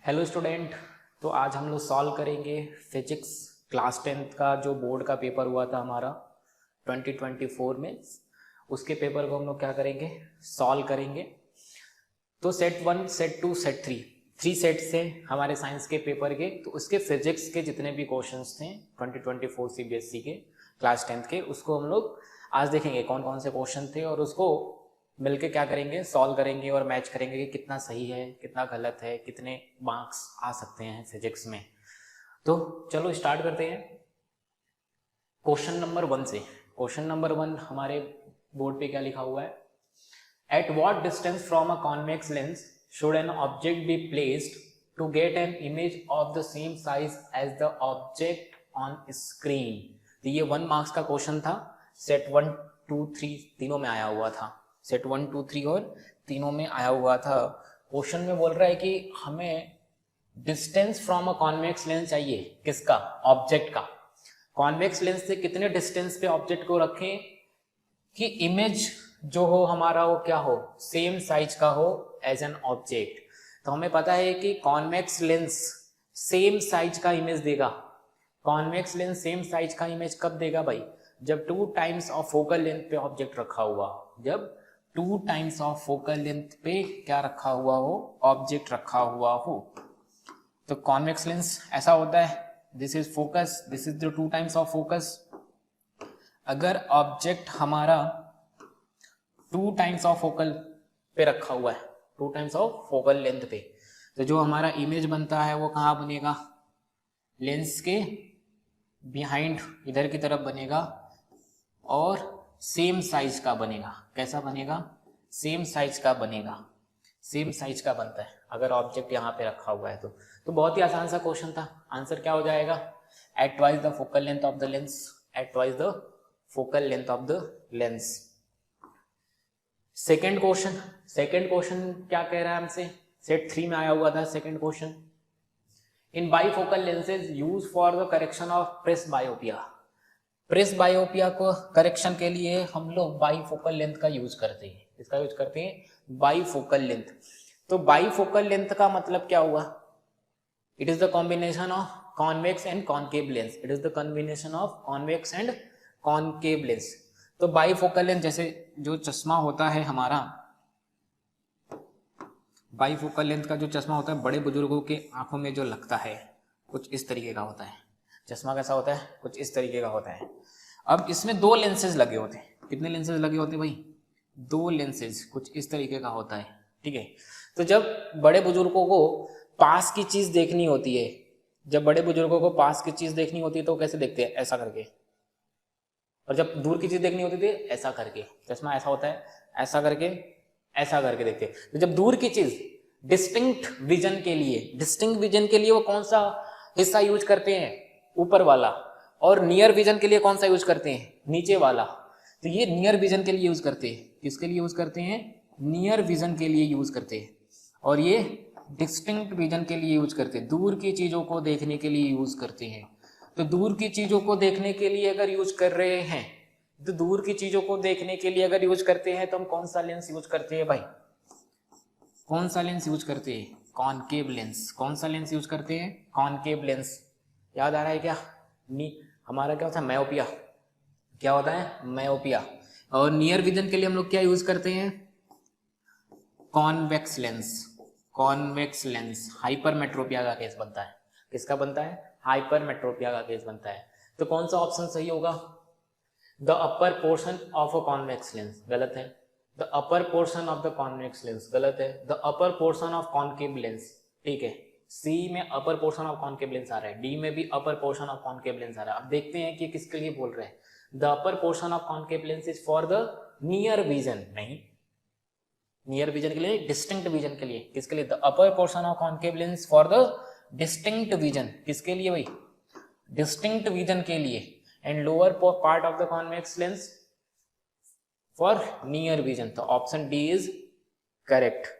Hello student. तो आज हम लोग सॉल्व करेंगे फिजिक्स क्लास 10th का जो बोर्ड का पेपर हुआ था हमारा 2024 में। उसके पेपर को हम लोग क्या करेंगे, सॉल्व करेंगे। तो सेट 1, सेट 2, सेट 3 सेट से हमारे साइंस के पेपर के, तो उसके फिजिक्स के जितने भी क्वेश्चंस थे 2024 सीबीएसई के क्लास 10th के, उसको हम लोग आज देखेंगे कौन कौन से क्वेश्चन थे और उसको मिलके क्या करेंगे, सॉल्व करेंगे और मैच करेंगे कि कितना सही है कितना गलत है, कितने मार्क्स आ सकते हैं फिजिक्स में। तो चलो स्टार्ट करते हैं क्वेश्चन नंबर 1 से। क्वेश्चन नंबर 1 हमारे बोर्ड पे क्या लिखा हुआ है, at what distance from a convex lens should an object be placed to get an image of the same size as the object on screen. तो ये 1 मार्क्स का क्वेश्चन था, सेट 1, 2, 3 तीनों में आया हुआ था। सेट 1, 2, 3 और तीनों में आया हुआ था। क्वेश्चन में बोल रहा है कि हमें distance from a convex lens चाहिए, किसका, ऑब्जेक्ट का। कॉन्वेक्स लेंस से कितने डिस्टेंस पे ऑब्जेक्ट को रखें कि इमेज जो हो हमारा वो क्या हो, सेम साइज का हो एज एन ऑब्जेक्ट। तो हमें पता है कि कॉन्वेक्स लेंस सेम साइज का इमेज देगा। कॉन्वेक्स लेंस सेम साइज का इमेज कब देगा भाई, जब 2 टाइम्स ऑफ फोकल लेंथ पे ऑब्जेक्ट रखा हुआ, जब 2 टाइम्स ऑफ फोकल लेंथ पे क्या रखा हुआ हो, ऑब्जेक्ट रखा हुआ हो। तो कॉन्वेक्स लेंस ऐसा होता है, this is focus, this is the 2 times of focus. अगर ऑब्जेक्ट हमारा 2 टाइम्स ऑफ फोकल पे रखा हुआ है, 2 टाइम्स ऑफ फोकल लेंथ पे, तो जो हमारा इमेज बनता है वो कहाँ बनेगा, लेंस के बिहाइंड इधर की तरफ बनेगा और सेम साइज का बनेगा। कैसा बनेगा, सेम साइज का बनेगा, सेम साइज का बनता है अगर ऑब्जेक्ट यहाँ पे रखा हुआ है तो बहुत ही आसान सा क्वेश्चन था। आंसर क्या हो जाएगा, at twice the focal length of the lens, at twice the focal length of the lens. Second question क्या कह रहा है हमसे, सेट 3 में आया हुआ था second question. In bifocal lenses use for the correction of presbyopia. Presbyopia को करेक्शन के लिए हम लोग बाईफोकल लेंथ का यूज करते हैं। इसका यूज करते हैं बाईफोकल लेंथ। तो बाईफोकल लेंथ का मतलब क्या हुआ, it is the combination of convex and concave lens, it is the combination of convex and concave lens. तो बाईफोकल लेंथ जैसे जो चश्मा होता है हमारा, बाईफोकल लेंथ का जो चश्मा होता है बड़े बुजुर्गों के आंखों में जो लगता है कुछ इस तरीके का होता है। चश्मा कैसा होता है, कुछ इस तरीके का होता है। अब इसमें 2 लेंसेज लगे होते हैं। कितने लेंसेज लगे होते हैं भाई, 2 लेंसेज, कुछ इस तरीके का होता है। ठीक है, तो जब बड़े बुजुर्गों को पास की चीज देखनी होती है, जब बड़े बुजुर्गों को पास की चीज देखनी होती है तो कैसे देखते हैं, ऐसा करके। और जब दूर की चीज देखनी होती थी ऐसा करके। चश्मा ऐसा होता है, ऐसा करके, ऐसा करके देखते हैं। तो जब दूर की चीज डिस्टिंक्ट विजन के लिए वो कौन सा हिस्सा यूज करते हैं, ऊपर वाला। और नियर विजन के लिए कौन सा यूज करते हैं, नीचे वाला। तो ये नियर विजन के लिए यूज करते हैं, किसके लिए यूज करते हैं, नियर विजन के लिए यूज करते हैं। और ये डिस्टिंक्ट विजन के लिए यूज करते हैं, दूर की चीजों को देखने के लिए यूज करते हैं। तो दूर की चीजों को देखने के लिए अगर यूज कर रहे हैं, तो दूर की चीजों को देखने के लिए अगर यूज करते हैं तो हम कौन सा लेंस यूज करते हैं भाई, कौन सा लेंस यूज करते हैं, कॉनकेव लेंस। कौन सा लेंस यूज करते हैं, कॉनकेव लेंस। याद आ रहा है क्या, हमारा क्या होता है, मायोपिया। क्या होता है, मायोपिया। और नियर विजन के लिए हम लोग क्या यूज करते हैं, convex lens. Convex lens hypermetropia का केस बनता है। किसका बनता है, हाइपरमेट्रोपिया का केस बनता है। तो कौन सा ऑप्शन सही होगा, the upper portion of a convex lens, गलत है। The upper portion of the convex lens, गलत है। The upper portion of concave lens, ठीक है। सी में upper portion of concave lens आ रहा है, डी में भी upper portion of concave lens आ रहा है। अब देखते हैं कि किसके लिए बोल रहे हैं, the upper portion of concave lens is for the near vision, नहीं, नियर विजन के लिए, डिस्टिंक्ट विजन के लिए। किसके लिए, the upper portion of concave lens for the distinct vision, किसके लिए भाई, डिस्टिंक्ट विजन के लिए। And lower part of the convex lens for near vision. तो ऑप्शन डी इज करेक्ट।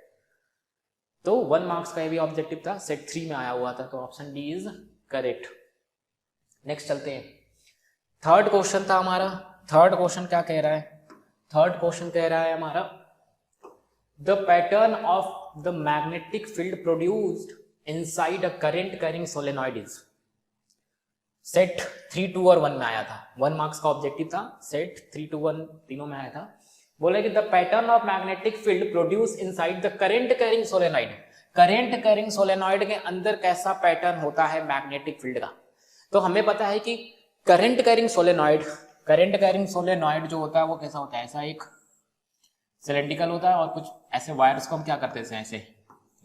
तो 1 मार्क्स का ये भी ऑब्जेक्टिव था, सेट 3 में आया हुआ था, तो option D is correct. Next चलते हैं, थर्ड क्वेश्चन था हमारा। थर्ड क्वेश्चन क्या कह रहा है, थर्ड क्वेश्चन कह रहा है हमारा, the pattern of the magnetic field produced inside a current carrying solenoid is. Set 3, 2 और 1 में आया था, 1 मार्क्स का ऑब्जेक्टिव था, सेट 3, 2, 1 तीनों में आया था। बोला कि the pattern of magnetic field produce inside the current carrying solenoid, current carrying solenoid के अंदर कैसा पैटर्न होता है मैग्नेटिक फील्ड का। तो हमें पता है कि करंट कैरिंग सोलेनॉइड जो होता है वो कैसा होता है, ऐसा एक सिलेंड्रिकल होता है और कुछ ऐसे वायर्स को हम क्या करते हैं, ऐसे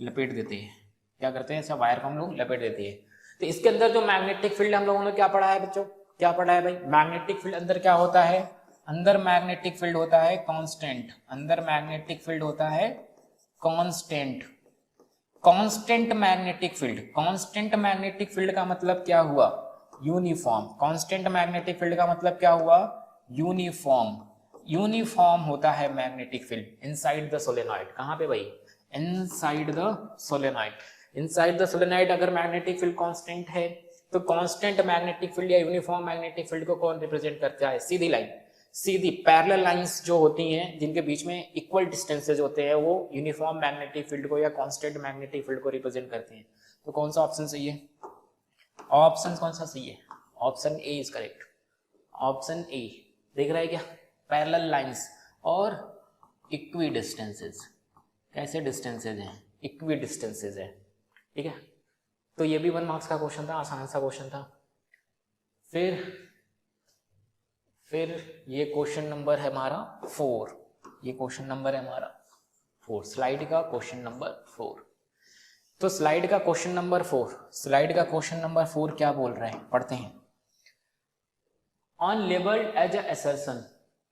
लपेट देते हैं, क्या करते हैं, ऐसा वायर को हम लोग लपेट देते हैं। तो इसके अंदर जो मैग्नेटिक फील्ड हम लोगों ने क्या पढ़ा है बच्चों, क्या पढ़ा है भाई, मैग्नेटिक फील्ड अंदर क्या होता है, अंदर मैग्नेटिक फील्ड होता है कांस्टेंट, अंदर मैग्नेटिक फील्ड होता है constant, constant magnetic field. Constant magnetic field का मतलब क्या हुआ, यूनिफॉर्म। कांस्टेंट मैग्नेटिक फील्ड का मतलब क्या हुआ, यूनिफॉर्म। यूनिफॉर्म होता है magnetic field inside the solenoid. कहां पे भाई, inside the solenoid. Inside the solenoid अगर मैग्नेटिक फील्ड कांस्टेंट है तो कांस्टेंट मैग्नेटिक फील्ड या यूनिफॉर्म मैग्नेटिक फील्ड को कौन रिप्रेजेंट करता है, सीधी लाइन, सीधी पैरेलल लाइंस जो होती हैं जिनके बीच में इक्वल डिस्टेंसेज होते हैं वो यूनिफॉर्म मैग्नेटिक फील्ड को या कांस्टेंट मैग्नेटिक फील्ड को रिप्रेजेंट करते हैं। तो कौन सा ऑप्शन सही है, ऑप्शन कौन सा सही है, option A is correct, option A. देख रहा है क्या, पैरेलल लाइंस और इक्वी डिस्टेंसेज, कैसे डिस्टेंसेज हैं, इक्वी डिस्टेंसेज है, ठीक है। तो ये भी 1 मार्क्स का क्वेश्चन था, आसान सा क्वेश्चन था। फिर ये क्वेश्चन नंबर है हमारा 4, ये क्वेश्चन नंबर है हमारा 4, स्लाइड का क्वेश्चन नंबर 4। तो स्लाइड का क्वेश्चन नंबर 4 क्या बोल रहे हैं, पढ़ते हैं। On labelled as a assertion,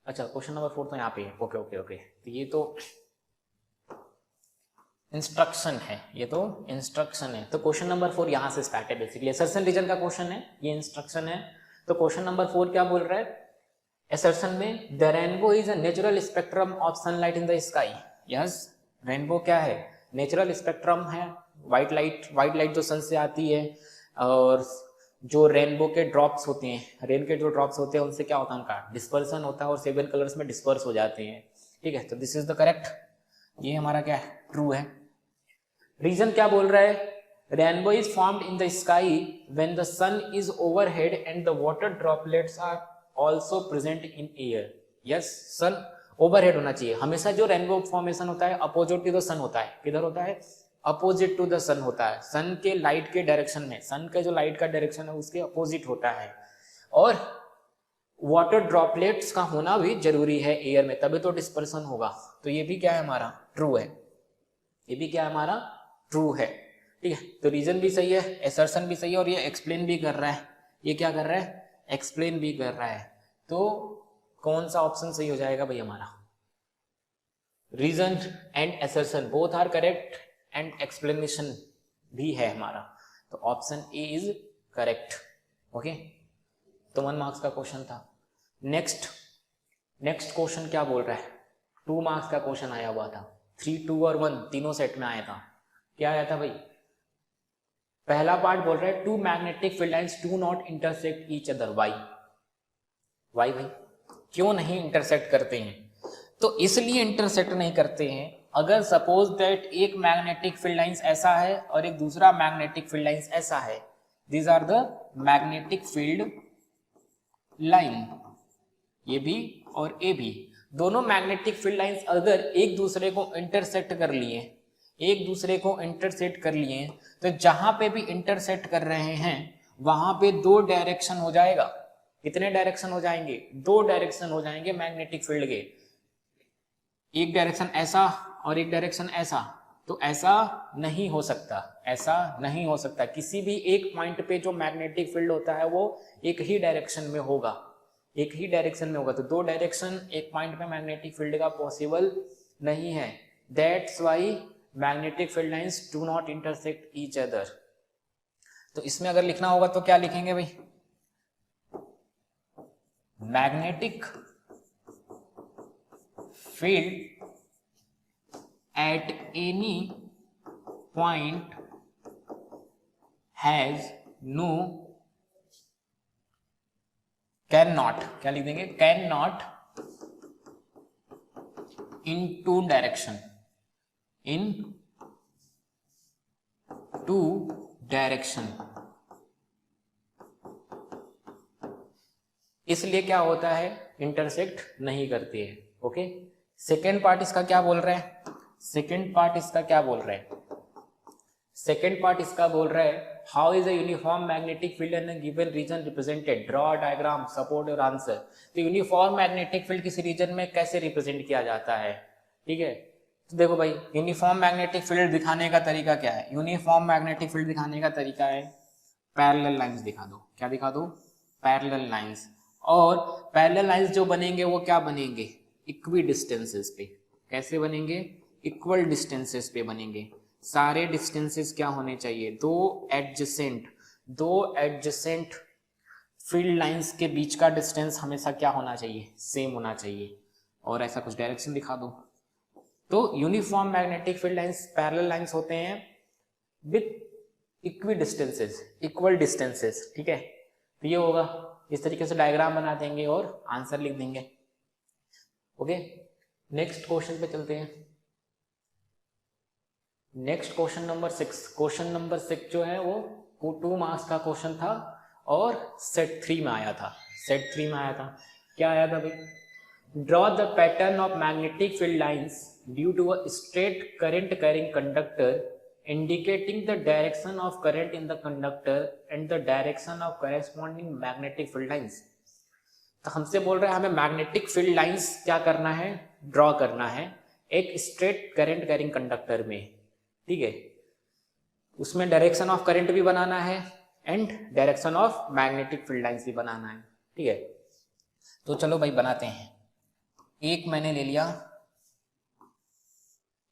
अच्छा क्वेश्चन नंबर 4 तो यहाँ पे है, ओके। तो ये तो इंस्ट्रक्शन है, ये तो इंस्ट्रक्शन है। तो क्वेश्चन नंबर 4 यहां से स्टार्ट है, बेसिकली असर्शन रीजन का क्वेश्चन है, ये इंस्ट्रक्शन है। तो क्वेश्चन नंबर 4 क्या बोल रहा है, असर्शन में the rainbow is a natural spectrum of sunlight in the sky. Yes, rainbow क्या है, नेचुरल स्पेक्ट्रम है, व्हाइट लाइट जो सन से आती है, और जो रेनबो के ड्रॉप्स होते हैं, रेन के जो ड्रॉप्स होते हैं उनसे क्या होता है, उनका डिस्पर्सन होता है और 7 कलर्स में डिस्पर्स हो जाते हैं, ठीक है। तो दिस इज द करेक्ट, ये हमारा क्या है, ट्रू है। रीजन क्या बोल रहा है, rainbow is formed in the sky when the sun is overhead and the water droplets are also present in air. Yes, sun overhead होना चाहिए हमेशा। जो रेनबो फॉर्मेशन होता है अपोजिट टू द सन होता है, किधर होता है, अपोजिट टू द सन होता है, सन के लाइट के डायरेक्शन में, सन का जो लाइट का डायरेक्शन है उसके अपोजिट होता है। और वाटर ड्रॉपलेट्स का होना भी जरूरी है एयर में, तभी तो डिस्पर्सन होगा। तो ये भी क्या है हमारा, ट्रू है, ये भी क्या है हमारा, ट्रू है, ठीक है। तो रीजन भी सही है, असर्शन भी सही है, और ये एक्सप्लेन भी कर रहा है, ये क्या कर रहा है, एक्सप्लेन भी कर रहा है। तो कौन सा ऑप्शन सही हो जाएगा भाई हमारा, reason and assertion both are correct and explanation भी है हमारा, तो option A is correct, okay. तो 1 मार्क्स का क्वेश्चन था। नेक्स्ट क्वेश्चन क्या बोल रहा है, 2 मार्क्स का क्वेश्चन आया हुआ था, 3, 2 और 1 तीनों सेट में आया था। क्या आया था भाई, पहला पार्ट बोल रहा है two magnetic field lines do not intersect each other. Why भाई, क्यों नहीं इंटरसेक्ट करते हैं, तो इसलिए इंटरसेक्ट नहीं करते हैं, अगर सपोज दैट एक मैग्नेटिक फील्ड लाइंस ऐसा है और एक दूसरा मैग्नेटिक फील्ड लाइंस ऐसा है, these are the magnetic field line, ये भी और ए भी, दोनों मैग्नेटिक फील्ड लाइंस अगर एक दूसरे को इंटरसेक्ट कर लिए, तो जहां पे भी इंटरसेक्ट कर रहे हैं वहां पे 2 डायरेक्शन हो जाएगा। कितने डायरेक्शन हो जाएंगे, 2 डायरेक्शन हो जाएंगे मैग्नेटिक फील्ड के, एक डायरेक्शन ऐसा और एक डायरेक्शन ऐसा। तो ऐसा नहीं हो सकता, किसी भी एक पॉइंट पे जो मैग्नेटिक फील्ड होता है वो एक ही डायरेक्शन में होगा, तो 2 डायरेक्शन एक पॉइंट पे मैग्नेटिक फील्ड का पॉसिबल नहीं है। That's why magnetic field lines do not intersect each other. तो इसमें अगर लिखना होगा तो क्या लिखेंगे भाई, magnetic field at any point has no, can not, क्या लिख देंगे, can not in to two direction. इसलिए क्या होता है, इंटरसेक्ट नहीं करती है। ओके, सेकेंड पार्ट इसका क्या बोल रहा है, सेकेंड पार्ट इसका क्या बोल रहा है, सेकेंड पार्ट इसका बोल रहा है how is a uniform magnetic field in a given region represented, draw diagram, support your answer. तो यूनिफॉर्म मैग्नेटिक फील्ड किसी रीजन में कैसे रिप्रेजेंट किया जाता है, ठीक है। तो देखो भाई, यूनिफॉर्म मैग्नेटिक फील्ड दिखाने का तरीका क्या है, यूनिफॉर्म मैग्नेटिक फील्ड दिखाने का तरीका है पैरेलल लाइंस दिखा दो। क्या दिखा दो, पैरेलल लाइंस। और पैरेलल लाइंस जो बनेंगे वो क्या बनेंगे, इक्वी डिस्टेंसेस पे। कैसे बनेंगे, इक्वल डिस्टेंसेस पे बनेंगे। सारे डिस्टेंसेस क्या होने चाहिए, दो एडजेसेंट फील्ड लाइंस के बीच का डिस्टेंस हमेशा क्या होना चाहिए, सेम होना चाहिए। और ऐसा कुछ डायरेक्शन दिखा दो। तो uniform magnetic field lines parallel lines होते हैं with equi distances, equal distances, ठीक है। तो ये होगा, इस तरीके से डायग्राम बना देंगे और आंसर लिख देंगे। ओके, नेक्स्ट क्वेश्चन पे चलते हैं। Next question number 6। Question number 6 जो है वो 2 मार्क्स का क्वेश्चन था और सेट 3 में आया था। सेट 3 में आया था, क्या आया था भाई, draw the pattern of magnetic field lines due to a straight current carrying conductor indicating the direction of current in the conductor and the direction of corresponding magnetic field lines। तो हमसे बोल रहे हैं हमें मैग्नेटिक फील्ड लाइंस क्या करना है, draw करना है एक स्ट्रेट करंट कैरिंग कंडक्टर में, ठीक है। उसमें डायरेक्शन ऑफ करंट भी बनाना है and direction of magnetic field lines भी बनाना है, ठीक है। तो चलो भाई बनाते हैं। एक मैंने ले लिया,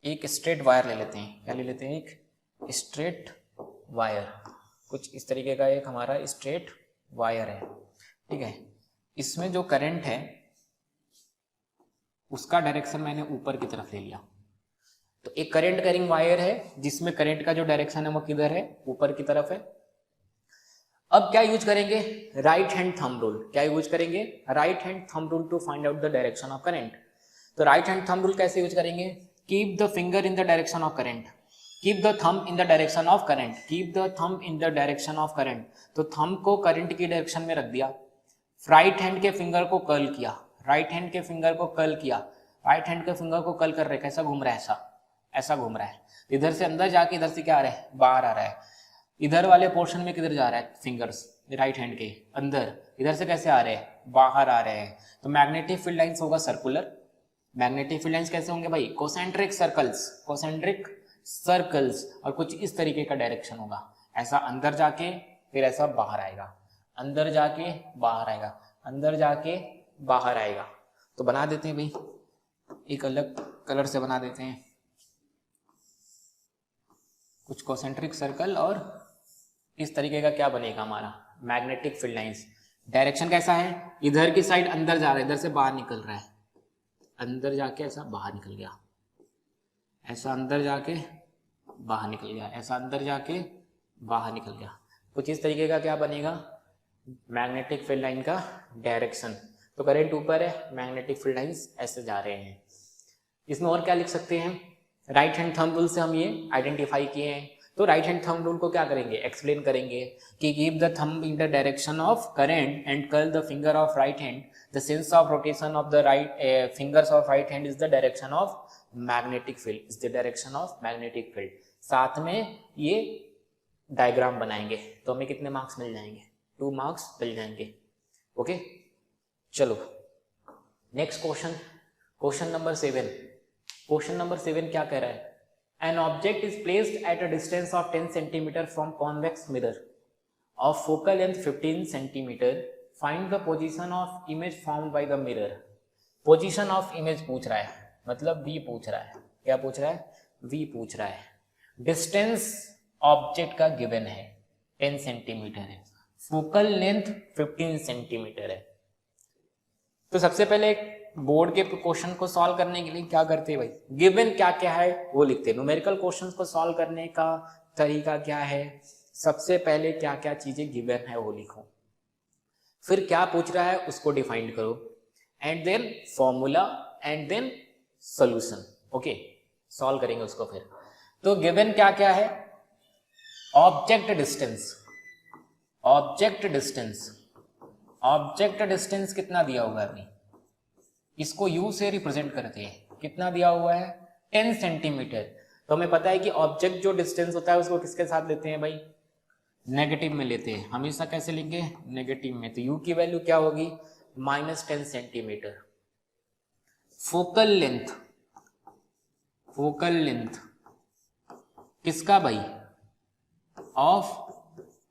एक स्ट्रेट वायर ले लेते हैं। क्या ले लेते हैं, एक स्ट्रेट वायर। कुछ इस तरीके का एक हमारा स्ट्रेट वायर है, ठीक है। इसमें जो करंट है उसका डायरेक्शन मैंने ऊपर की तरफ ले लिया। तो एक करंट कैरिंग वायर है जिसमें करंट का जो डायरेक्शन है वो किधर है, ऊपर की तरफ है। अब क्या यूज करेंगे, राइट हैंड थंब रूल। क्या यूज करेंगे, right hand thumb rule to find out the direction of current. तो राइट हैंड थंब रूल कैसे यूज करेंगे, keep the finger in the direction of current, keep the thumb in the direction of current, keep the thumb in the direction of current. तो thumb को current की direction में रख दिया, right hand के finger को curl किया, right hand के फिंगर को कर्ल किया, राइट हैंड के फिंगर को कर्ल कर रहे, कैसा घूम रहा है, ऐसा घूम रहा है। इधर से अंदर जाके इधर से क्या आ रहा है, बाहर आ रहा है। इधर वाले पोर्शन में किधर जा रहा है, फिंगर्स राइट हैंड के अंदर, इधर से कैसे आ रहे हैं, बाहर आ रहे हैं। तो मैग्नेटिक फील्ड लाइंस होगा सर्कुलर। मैग्नेटिक फील्ड लाइंस कैसे होंगे भाई, कोसेंट्रिक सर्कल्स, कोसेंट्रिक सर्कल्स। और कुछ इस तरीके का डायरेक्शन होगा, ऐसा अंदर जाके फिर ऐसा बाहर आएगा, अंदर जाके बाहर आएगा, अंदर जाके बाहर आएगा। तो बना देते हैं भाई, एक अलग कलर से बना देते हैं कुछ कोसेंट्रिक सर्कल। और इस तरीके का क्या बनेगा हमारा मैग्नेटिक फील्ड लाइंस। डायरेक्शन कैसा है, इधर की साइड अंदर जा रहा है, इधर से बाहर निकल रहा है, अंदर जाके ऐसा बाहर निकल गया, ऐसा अंदर जाके बाहर निकल गया, ऐसा अंदर जाके बाहर निकल गया। कुछ इस तरीके का क्या बनेगा मैग्नेटिक फील्ड लाइन का डायरेक्शन। तो करंट ऊपर है, मैग्नेटिक फील्ड लाइंस ऐसे जा रहे हैं। इसमें और क्या लिख सकते हैं, राइट हैंड थंब रूल से हम ये आइडेंटिफाई किए हैं। तो राइट हैंड थंब रूल को क्या करेंगे, एक्सप्लेन करेंगे कि keep the thumb in the direction of current and curl the finger of right hand. The sense of rotation of the fingers of right hand is the direction of magnetic field, is the direction of magnetic field। साथ में ये diagram बनाएंगे तो हमें कितने marks मिल जाएंगे, 2 marks मिल जाएंगे। Okay, चलो next question, question number 7। Question number 7 क्या कह रहा है, an object is placed at a distance of 10 cm from convex mirror of focal length 15 cm। Find the position of image formed by the mirror. Position of image पूछ रहा है, मतलब v पूछ रहा है। क्या पूछ रहा है, v पूछ रहा है। डिस्टेंस ऑब्जेक्ट का गिवन है 10 सेंटीमीटर है, फोकल लेंथ 15 सेंटीमीटर है। तो सबसे पहले बोर्ड के क्वेश्चन को सॉल्व करने के लिए क्या करते हैं भाई, गिवन क्या क्या है वो लिखते हैं। न्यूमेरिकल क्वेश्चन को सॉल्व करने का तरीका क्या है, सबसे पहले क्या क्या चीजें गिवन है वो लिखो, फिर क्या पूछ रहा है उसको डिफाइन करो, and then formula and then solution. Okay, solve करेंगे उसको फिर। तो गिवन क्या क्या है, object distance, object distance, object distance कितना दिया हुआ है अभी, इसको u से रिप्रेजेंट करते हैं, कितना दिया हुआ है 10 सेंटीमीटर। तो हमें पता है कि ऑब्जेक्ट जो डिस्टेंस होता है उसको किसके साथ लेते हैं भाई, नेगेटिव में लेते हैं, हमेशा कैसे लेंगे, नेगेटिव में। तो u की वैल्यू क्या होगी, -10 centimetre. Focal length, focal length किसका भाई, of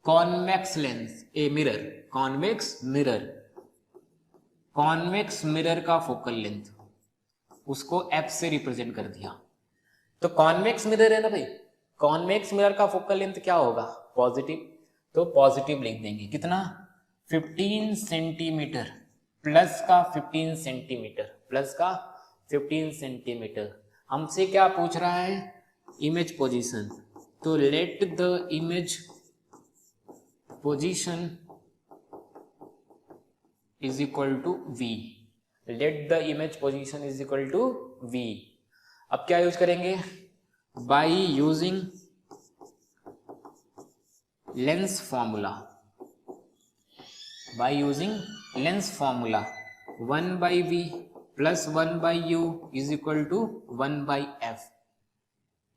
convex lens, a mirror, convex mirror, convex mirror का फोकल लेंथ, उसको f से रिप्रेजेंट कर दिया। तो कॉन्वेक्स मिरर है ना भाई, कॉन्वेक्स मिरर का फोकल लेंथ क्या होगा, पॉजिटिव, तो पॉजिटिव लिख देंगे, कितना 15 सेंटीमीटर, प्लस का 15 सेंटीमीटर, प्लस का 15 सेंटीमीटर। हमसे क्या पूछ रहा है, इमेज पोजीशन, तो let the image position is equal to v, let the image position is equal to v। अब क्या यूज करेंगे, by using lens formula, by using lens formula 1/v plus 1/u is equal to 1/f।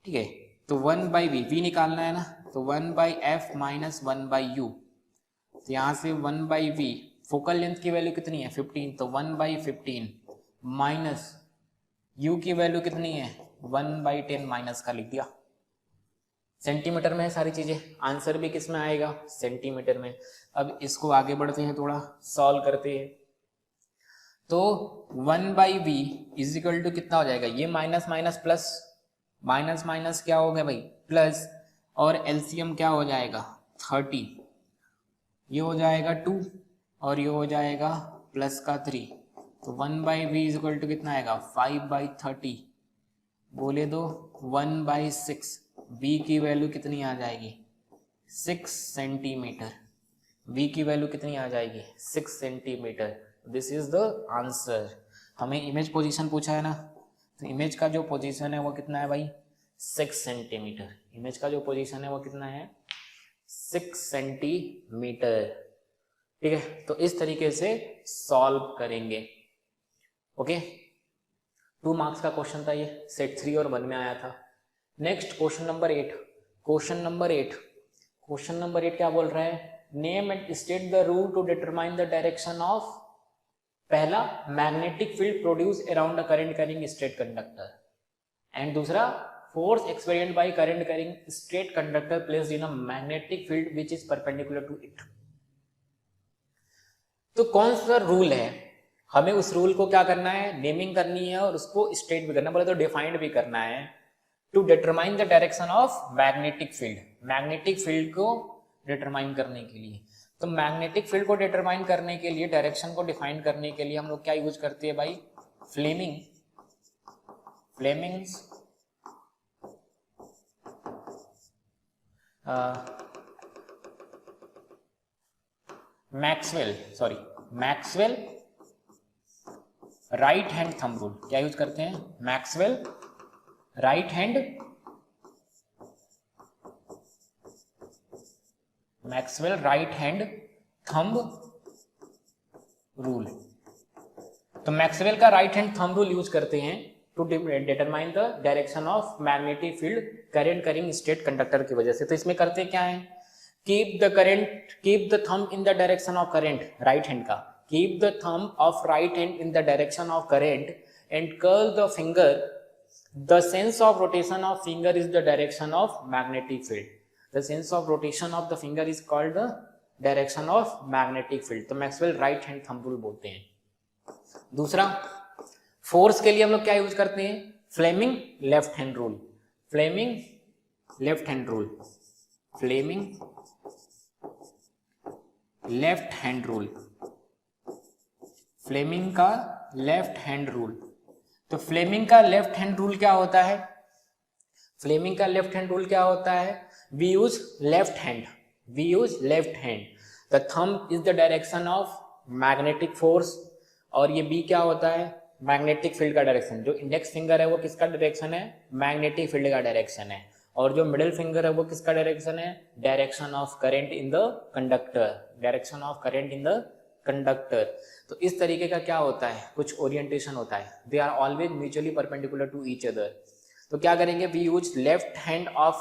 ठीक है, तो 1/v, v निकालना है ना, तो 1/f माइनस 1/u, तो यहां से 1/v, फोकल लेंथ की वैल्यू कितनी है 15, तो 1/15 माइनस u की वैल्यू कितनी है 1/10 माइनस का लिख दिया। सेंटीमीटर में है सारी चीजें, आंसर भी किस में आएगा, सेंटीमीटर में। अब इसको आगे बढ़ते हैं, थोड़ा सॉल्व करते हैं। तो 1/v इज इक्वल टू कितना हो जाएगा, ये minus minus plus, minus minus क्या हो गया भाई प्लस, और एलसीएम क्या हो जाएगा 30, ये हो जाएगा 2 और ये हो जाएगा प्लस का 3, तो 1/v इज इक्वल टू कितना आएगा 5/30, बोले दो 1/6, v की वैल्यू कितनी आ जाएगी 6 सेंटीमीटर, v की वैल्यू कितनी आ जाएगी 6 centimetre. This is the answer. हमें इमेज पोजीशन पूछा है ना, तो इमेज का जो पोजीशन है वो कितना है भाई 6 सेंटीमीटर, इमेज का जो पोजीशन है वो कितना है 6 सेंटीमीटर। ठीक है, तो इस तरीके से सॉल्व करेंगे। ओके, 2 मार्क्स का क्वेश्चन था ये, सेट 3 और 1 में आया था। Next question number 8, question number 8, question number 8 क्या बोल रहा है, name and state the rule to determine the direction of, पहला magnetic field produce around a current carrying straight conductor, and दूसरा force experienced by current carrying straight conductor placed in a magnetic field which is perpendicular to it. तो कौन सा rule है, हमें उस rule को क्या करना है, नेमिंग करनी है और उसको स्टेट भी करना, बोले तो डिफाइंड भी करना है। To determine the direction of magnetic field, magnetic field को डिटरमाइन करने के लिए, तो मैग्नेटिक फील्ड को डिटरमाइन करने के लिए, डायरेक्शन को डिफाइन करने के लिए हम लोग क्या यूज करते हैं भाई, Fleming, Fleming's Maxwell right hand thumb rule, क्या यूज करते हैं, Maxwell right hand, Maxwell right hand thumb rule. तो मैक्सवेल का right hand thumb rule use करते हैं to determine the direction of magnetic field current carrying straight conductor की वजह से। तो इसमें करते क्या है, keep the thumb in the direction of current, right hand का, keep the thumb of right hand in the direction of current and curl the finger, the sense of rotation of finger is the direction of magnetic field, the sense of rotation of the finger is called the direction of magnetic field. तो Maxwell right hand thumb rule बोलते हैं। दूसरा, force के लिए हम लोग क्या use करते हैं, Fleming left hand rule, Fleming left hand rule, Fleming left hand rule, Fleming का लेफ्ट हैंड रूल। तो फ्लेमिंग का लेफ्ट हैंड रूल क्या होता है, फ्लेमिंग का लेफ्ट हैंड रूल क्या होता है, we use left hand, we use left hand, the thumb is the direction of magnetic force, और ये बी क्या होता है, मैग्नेटिक फील्ड का डायरेक्शन, जो इंडेक्स फिंगर है वो किसका डायरेक्शन है, मैग्नेटिक फील्ड का डायरेक्शन है, और जो मिडिल फिंगर है वो किसका डायरेक्शन है, direction of current in the conductor, direction of current in the conductor. तो इस तरीके का क्या होता है, कुछ ओरिएंटेशन होता है, they are always mutually perpendicular to each other. तो क्या करेंगे, we use left hand of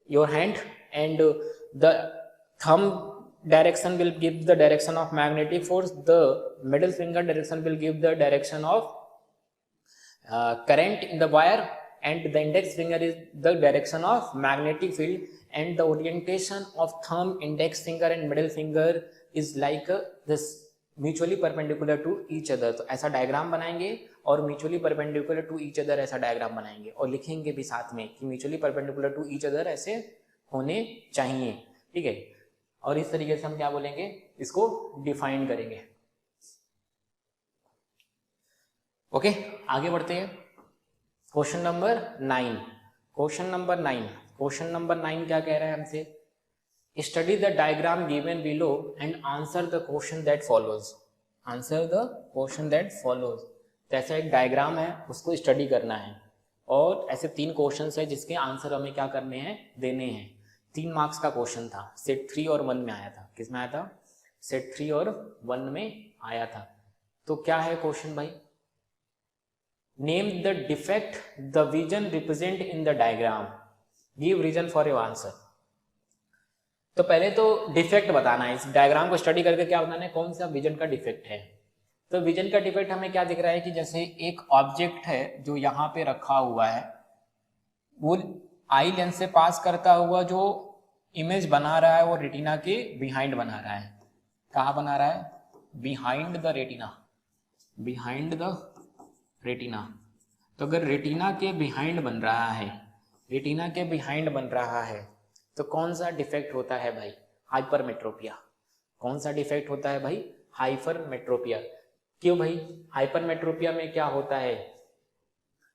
your hand and the thumb direction will give the direction of magnetic force, the middle finger direction will give the direction of current in the wire, and the index finger is the direction of magnetic field, and the orientation of thumb, index finger and middle finger is like this mutually perpendicular to each other। तो ऐसा diagram बनाएंगे और mutually perpendicular to each other ऐसा diagram बनाएंगे और लिखेंगे भी साथ में कि mutually perpendicular to each other ऐसे होने चाहिए, ठीक है। और इस तरीके से हम क्या बोलेंगे, इसको डिफाइन करेंगे। ओके, आगे बढ़ते हैं। Question number 9, question number 9, question number 9 क्या कह रहा है हमसे, study the diagram given below and answer the question that follows, answer the question that follows. तो ऐसा एक डायग्राम है, उसको स्टडी करना है और ऐसे 3 क्वेश्चन है जिसके आंसर हमें क्या करने हैं, देने हैं। 3 मार्क्स का क्वेश्चन था, सेट 3 और 1 में आया था। किस में आया था, सेट 3 और 1 में आया था। तो क्या है क्वेश्चन भाई, name the defect the vision represent in the diagram, give reason for your answer. तो पहले तो डिफेक्ट बताना है, इस डायग्राम को स्टडी करके क्या बताना है, कौन सा विजन का डिफेक्ट है। तो विजन का डिफेक्ट हमें क्या दिख रहा है कि जैसे एक ऑब्जेक्ट है जो यहाँ पे रखा हुआ है, वो आई लेंस से पास करता हुआ जो इमेज बना रहा है वो रेटिना के बिहाइंड बना रहा है। कहाँ बना रहा है, behind the retina, behind the retina. तो अगर रेटिना के बिहाइंड बन रहा है, रेटिना के बिहाइंड बन रहा है तो कौन सा डिफेक्ट होता है भाई, हाइपरमेट्रोपिया। कौन सा डिफेक्ट होता है भाई, हाइपरमेट्रोपिया। क्यों भाई, हाइपरमेट्रोपिया में क्या होता है,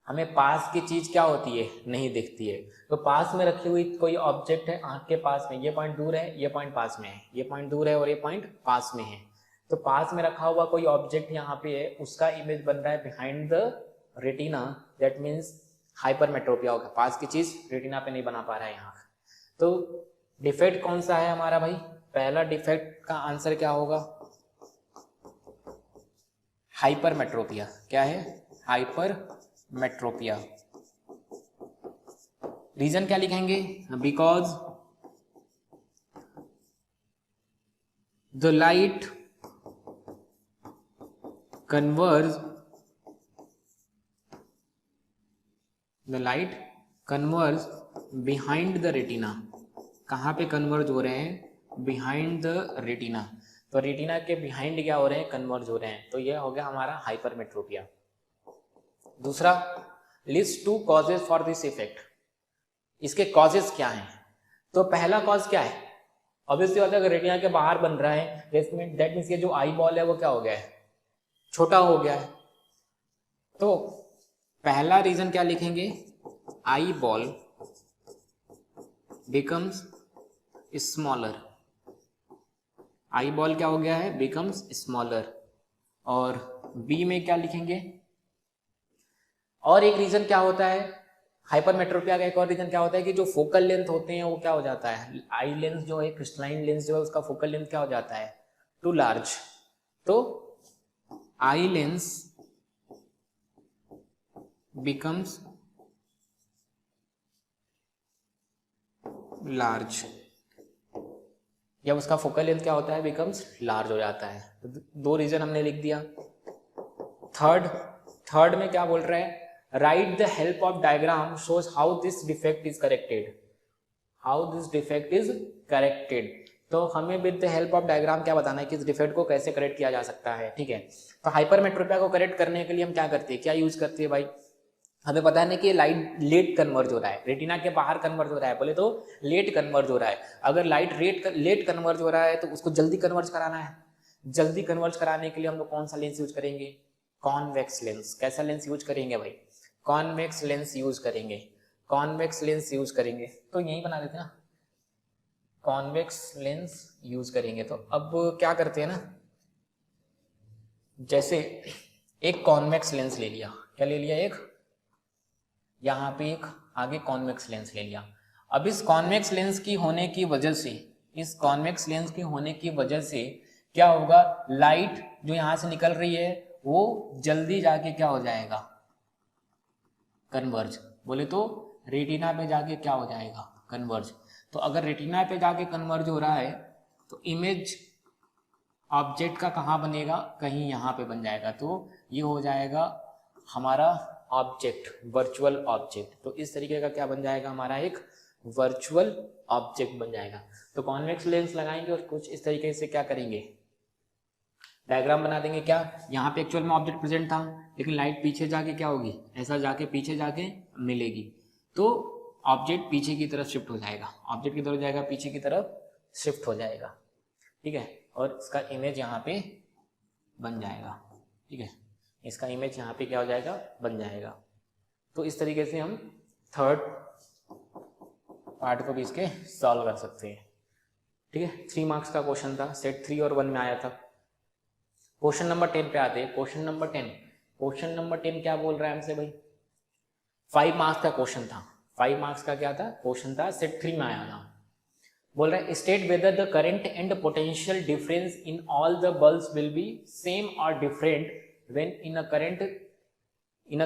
हमें पास की चीज क्या होती है, नहीं दिखती है। तो पास में रखी हुई कोई ऑब्जेक्ट है आंख के पास में, ये पॉइंट दूर है, ये पॉइंट पास में है, ये पॉइंट दूर है और ये पॉइंट पास में है। तो पास में रखा हुआ कोई ऑब्जेक्ट यहाँ पे है, उसका इमेज बन रहा है behind the retina, that means hypermetropia होगा, पास की चीज रेटिना पे नहीं बना पा रहा है यहाँ। तो डिफेक्ट कौन सा है हमारा भाई, पहला डिफेक्ट का आंसर क्या होगा, हाइपरमेट्रोपिया। क्या है, हाइपरमेट्रोपिया। रीजन क्या लिखेंगे, because the light converge, the light converge behind the retina. कहाँ पे कन्वर्ज हो रहे हैं, बिहाइंड द रेटिना। तो रेटिना के बिहाइंड क्या हो रहे हैं, कन्वर्ज हो रहे हैं। तो ये हो गया हमारा हाइपरमेट्रोपिया। दूसरा, list 2 causes for this effect. इसके कॉजेज क्या हैं, तो पहला कॉज क्या है, ऑब्वियसली होता है अगर रेटिना के बाहर बन रहा है दैट मीन्स ये जो आई बॉल है वो क्या हो गया है, छोटा हो गया है। तो पहला रीजन क्या लिखेंगे, eye ball becomes smaller. Eye ball क्या हो गया है, बिकम्स स्मॉलर। और बी में क्या लिखेंगे, और एक रीजन क्या होता है हाइपरमेट्रोपिया का, एक और रीजन क्या होता है कि जो फोकल लेंथ होते हैं वो क्या हो जाता है, आई लेंस जो है, क्रिस्टलाइन लेंस जो है, उसका फोकल लेंथ क्या हो जाता है, टू लार्ज। तो आई लेंस बिकम्स लार्ज, जब उसका फोकल लेंथ क्या होता है, बिकम्स लार्ज हो जाता है। तो 2 रीजन हमने लिख दिया। थर्ड में क्या बोल रहा है, right the help of diagram shows how this defect is corrected, how this defect is corrected. तो हमें with the help of diagram क्या बताना है कि इस डिफेक्ट को कैसे करेक्ट किया जा सकता है, ठीक है। तो हाइपरमेट्रोपिया को करेक्ट करने के लिए हम क्या करते हैं, क्या यूज करते हैं भाई, हमें पता है कि लाइट लेट कन्वर्ज हो रहा है, रेटिना के बाहर कन्वर्ज हो रहा है, बोले तो लेट कन्वर्ज हो रहा है। अगर लाइट लेट कन्वर्ज हो रहा है तो उसको जल्दी कन्वर्ज कराना है। जल्दी कन्वर्ज कराने के लिए हम लोग कौन सा लेंस यूज करेंगे, कॉन्वेक्स लेंस। कैसा लेंस यूज करेंगे भाई, कॉन्वेक्स लेंस यूज करेंगे, कॉन्वेक्स लेंस यूज करेंगे। तो यही बना देते हैं ना, कॉन्वेक्स लेंस यूज करेंगे। तो अब क्या करते हैं ना, जैसे एक कॉन्वेक्स लेंस ले लिया, क्या ले लिया, एक यहाँ पे एक आगे कॉन्वेक्स लेंस ले लिया। अब इस कॉन्वेक्स लेंस की होने की वजह से, इस कॉन्वेक्स लेंस की होने की वजह से क्या होगा, लाइट जो यहां से निकल रही है वो जल्दी जाके क्या हो जाएगा, कन्वर्ज। बोले तो रेटिना पे जाके क्या हो जाएगा, कन्वर्ज। तो अगर रेटिना पे जाके कन्वर्ज हो रहा है तो इमेज ऑब्जेक्ट का कहाँ बनेगा, कहीं यहाँ पे बन जाएगा। तो ये हो जाएगा हमारा ऑब्जेक्ट, वर्चुअल ऑब्जेक्ट। तो इस तरीके का क्या बन जाएगा, हमारा एक वर्चुअल ऑब्जेक्ट बन जाएगा। तो कॉन्वेक्स लेंस लगाएंगे और कुछ इस तरीके से क्या करेंगे, डायग्राम बना देंगे। क्या, यहाँ पे एक्चुअल में ऑब्जेक्ट प्रेजेंट था, लेकिन लाइट पीछे जाके क्या होगी, ऐसा जाके पीछे जाके मिलेगी, तो ऑब्जेक्ट पीछे की तरफ शिफ्ट हो जाएगा, ऑब्जेक्ट की तरफ जाएगा, पीछे की तरफ शिफ्ट हो जाएगा, ठीक है। और इसका इमेज यहाँ पे बन जाएगा, ठीक है, इसका इमेज यहाँ पे क्या हो जाएगा, बन जाएगा। तो इस तरीके से हम थर्ड पार्ट को भी इसके सॉल्व कर सकते हैं, ठीक है। 3 मार्क्स का क्वेश्चन था, सेट 3 और 1 में आया था। क्वेश्चन नंबर 10 पे आते हैं। क्वेश्चन नंबर 10, क्वेश्चन नंबर 10 क्या बोल रहा है हमसे भाई, 5 मार्क्स का क्वेश्चन था। 5 मार्क्स का क्या था, क्वेश्चन था, सेट 3 में आया था। बोल रहा है state whether the current and potential difference in all the bulbs will be same और different when in a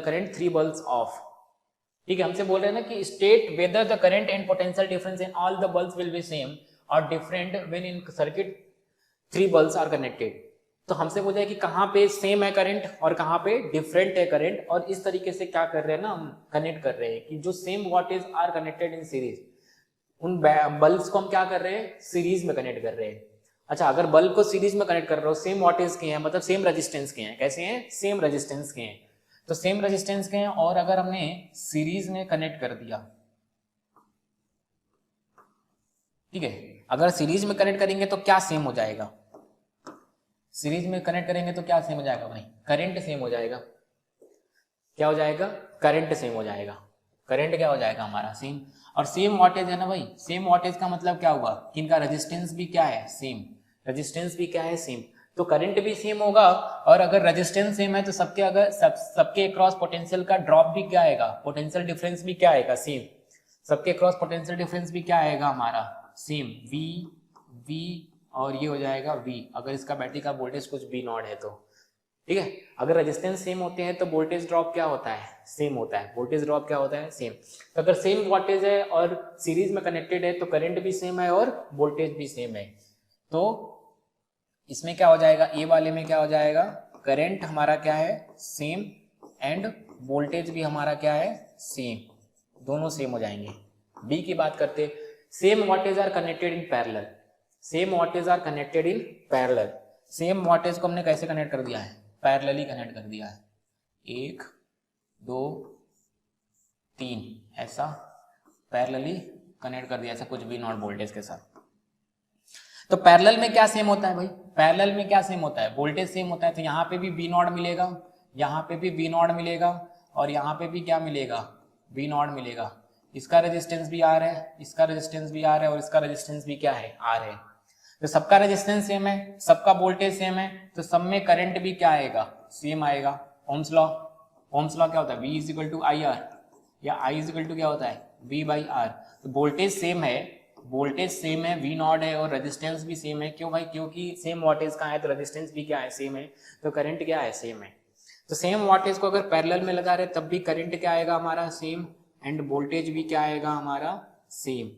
current 3 bulbs off. ठीक है, हमसे बोल रहे हैं ना कि state whether the current and potential difference in all the bulbs will be same और different when in circuit 3 bulbs are connected. तो हमसे बोल जाए कि कहाँ पे सेम है करंट और कहाँ पे डिफरेंट है करंट, और इस तरीके से क्या कर रहे हैं ना, हम कनेक्ट कर रहे हैं कि जो same voltage are connected in series, उन बल्ब्स को हम क्या कर रहे हैं, सीरीज में कनेक्ट कर रहे हैं। अच्छा, अगर बल्ब को सीरीज में कनेक्ट कर रहे हो, सेम वोल्टेज के हैं, मतलब सेम रेजिस्टेंस के हैं। कैसे हैं, सेम रेजिस्टेंस के हैं। तो सेम रेजिस्टेंस के हैं, और अगर हमने सीरीज में कनेक्ट कर दिया, ठीक है, अगर सीरीज में कनेक्ट करेंगे तो क्या सेम हो जाएगा, सीरीज में कनेक्ट करेंगे तो क्या सेम हो जाएगा भाई, करंट सेम हो जाएगा। क्या हो जाएगा, करंट सेम हो जाएगा। करंट क्या हो जाएगा हमारा, सेम। और सेम वोल्टेज है ना भाई, सेम वोल्टेज का मतलब क्या हुआ कि इनका रेजिस्टेंस भी क्या है, सेम। रेजिस्टेंस भी क्या है, सेम। तो करंट भी सेम होगा, और अगर रेजिस्टेंस सेम है तो सबके अक्रॉस पोटेंशियल का ड्रॉप भी क्या आएगा, पोटेंशियल डिफरेंस भी क्या आएगा, सेम। सबके अक्रॉस पोटेंशियल डिफरेंस भी क्या आएगा हमारा, सेम। वी और ये हो जाएगा V, अगर इसका बैटरी का वोल्टेज कुछ V0 है तो, ठीक है। अगर रेजिस्टेंस सेम होते हैं तो वोल्टेज ड्रॉप क्या होता है, सेम होता है। वोल्टेज ड्रॉप क्या होता है, सेम। तो अगर सेम वोल्टेज है और सीरीज में कनेक्टेड है तो करंट भी सेम है और वोल्टेज भी सेम है। तो इसमें क्या हो जाएगा, ए वाले में क्या हो जाएगा, करंट हमारा क्या है, सेम, एंड वोल्टेज भी हमारा क्या है, सेम। दोनों सेम हो जाएंगे। बी की बात करते, same voltage are connected in parallel. Same voltage are connected in parallel. Same voltage को हमने कैसे कनेक्ट कर दिया है, पैरेलली कनेक्ट कर दिया है। 1 2 3 ऐसा पैरेलली कनेक्ट कर दिया, ऐसा कुछ V0 वोल्टेज के साथ। तो पैरेलल में क्या सेम होता है भाई, पैरेलल में क्या सेम होता है, वोल्टेज सेम होता है। तो यहाँ पे भी V0 मिलेगा, यहाँ पे भी V0 मिलेगा, और यहाँ पे भी क्या मिलेगा, V0 मिलेगा। इसका रेजिस्टेंस भी R है, इसका रेजिस्टेंस भी R है, और इसका रेजिस्टेंस भी क्या है, R है। तो सबका रेजिस्टेंस सेम है, सबका वोल्टेज सेम है, तो सब में करंट भी क्या आएगा, सेम आएगा। ओम्स लॉ, ओम्स लॉ क्या होता है, V is equal to IR, या I इज इक्वल टू क्या होता है, V बाई R। तो वोल्टेज सेम है, वोल्टेज सेम है, V0 है, और रेजिस्टेंस भी सेम है। क्यों भाई, क्योंकि सेम वोल्टेज का है तो रेजिस्टेंस भी क्या है, सेम है, तो करंट क्या है, सेम है। तो सेम वोल्टेज को अगर पैरेलल में लगा रहे तब भी करंट क्या आएगा हमारा, सेम, एंड वोल्टेज भी क्या आएगा हमारा, सेम।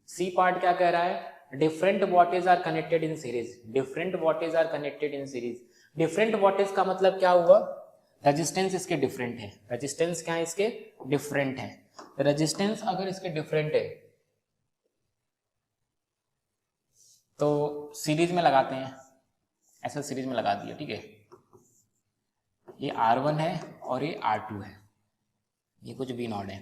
सी पार्ट क्या कह रहा है, different voltage are connected in series. Different voltage are connected in series. Different voltage का मतलब क्या हुआ, रेजिस्टेंस इसके डिफरेंट है। रेजिस्टेंस क्या है, इसके डिफरेंट है। रेजिस्टेंस अगर इसके डिफरेंट है तो सीरीज में लगाते हैं, ऐसा सीरीज में लगा दिया, ठीक है। ये R1 है और ये R2 है, ये कुछ V0 है।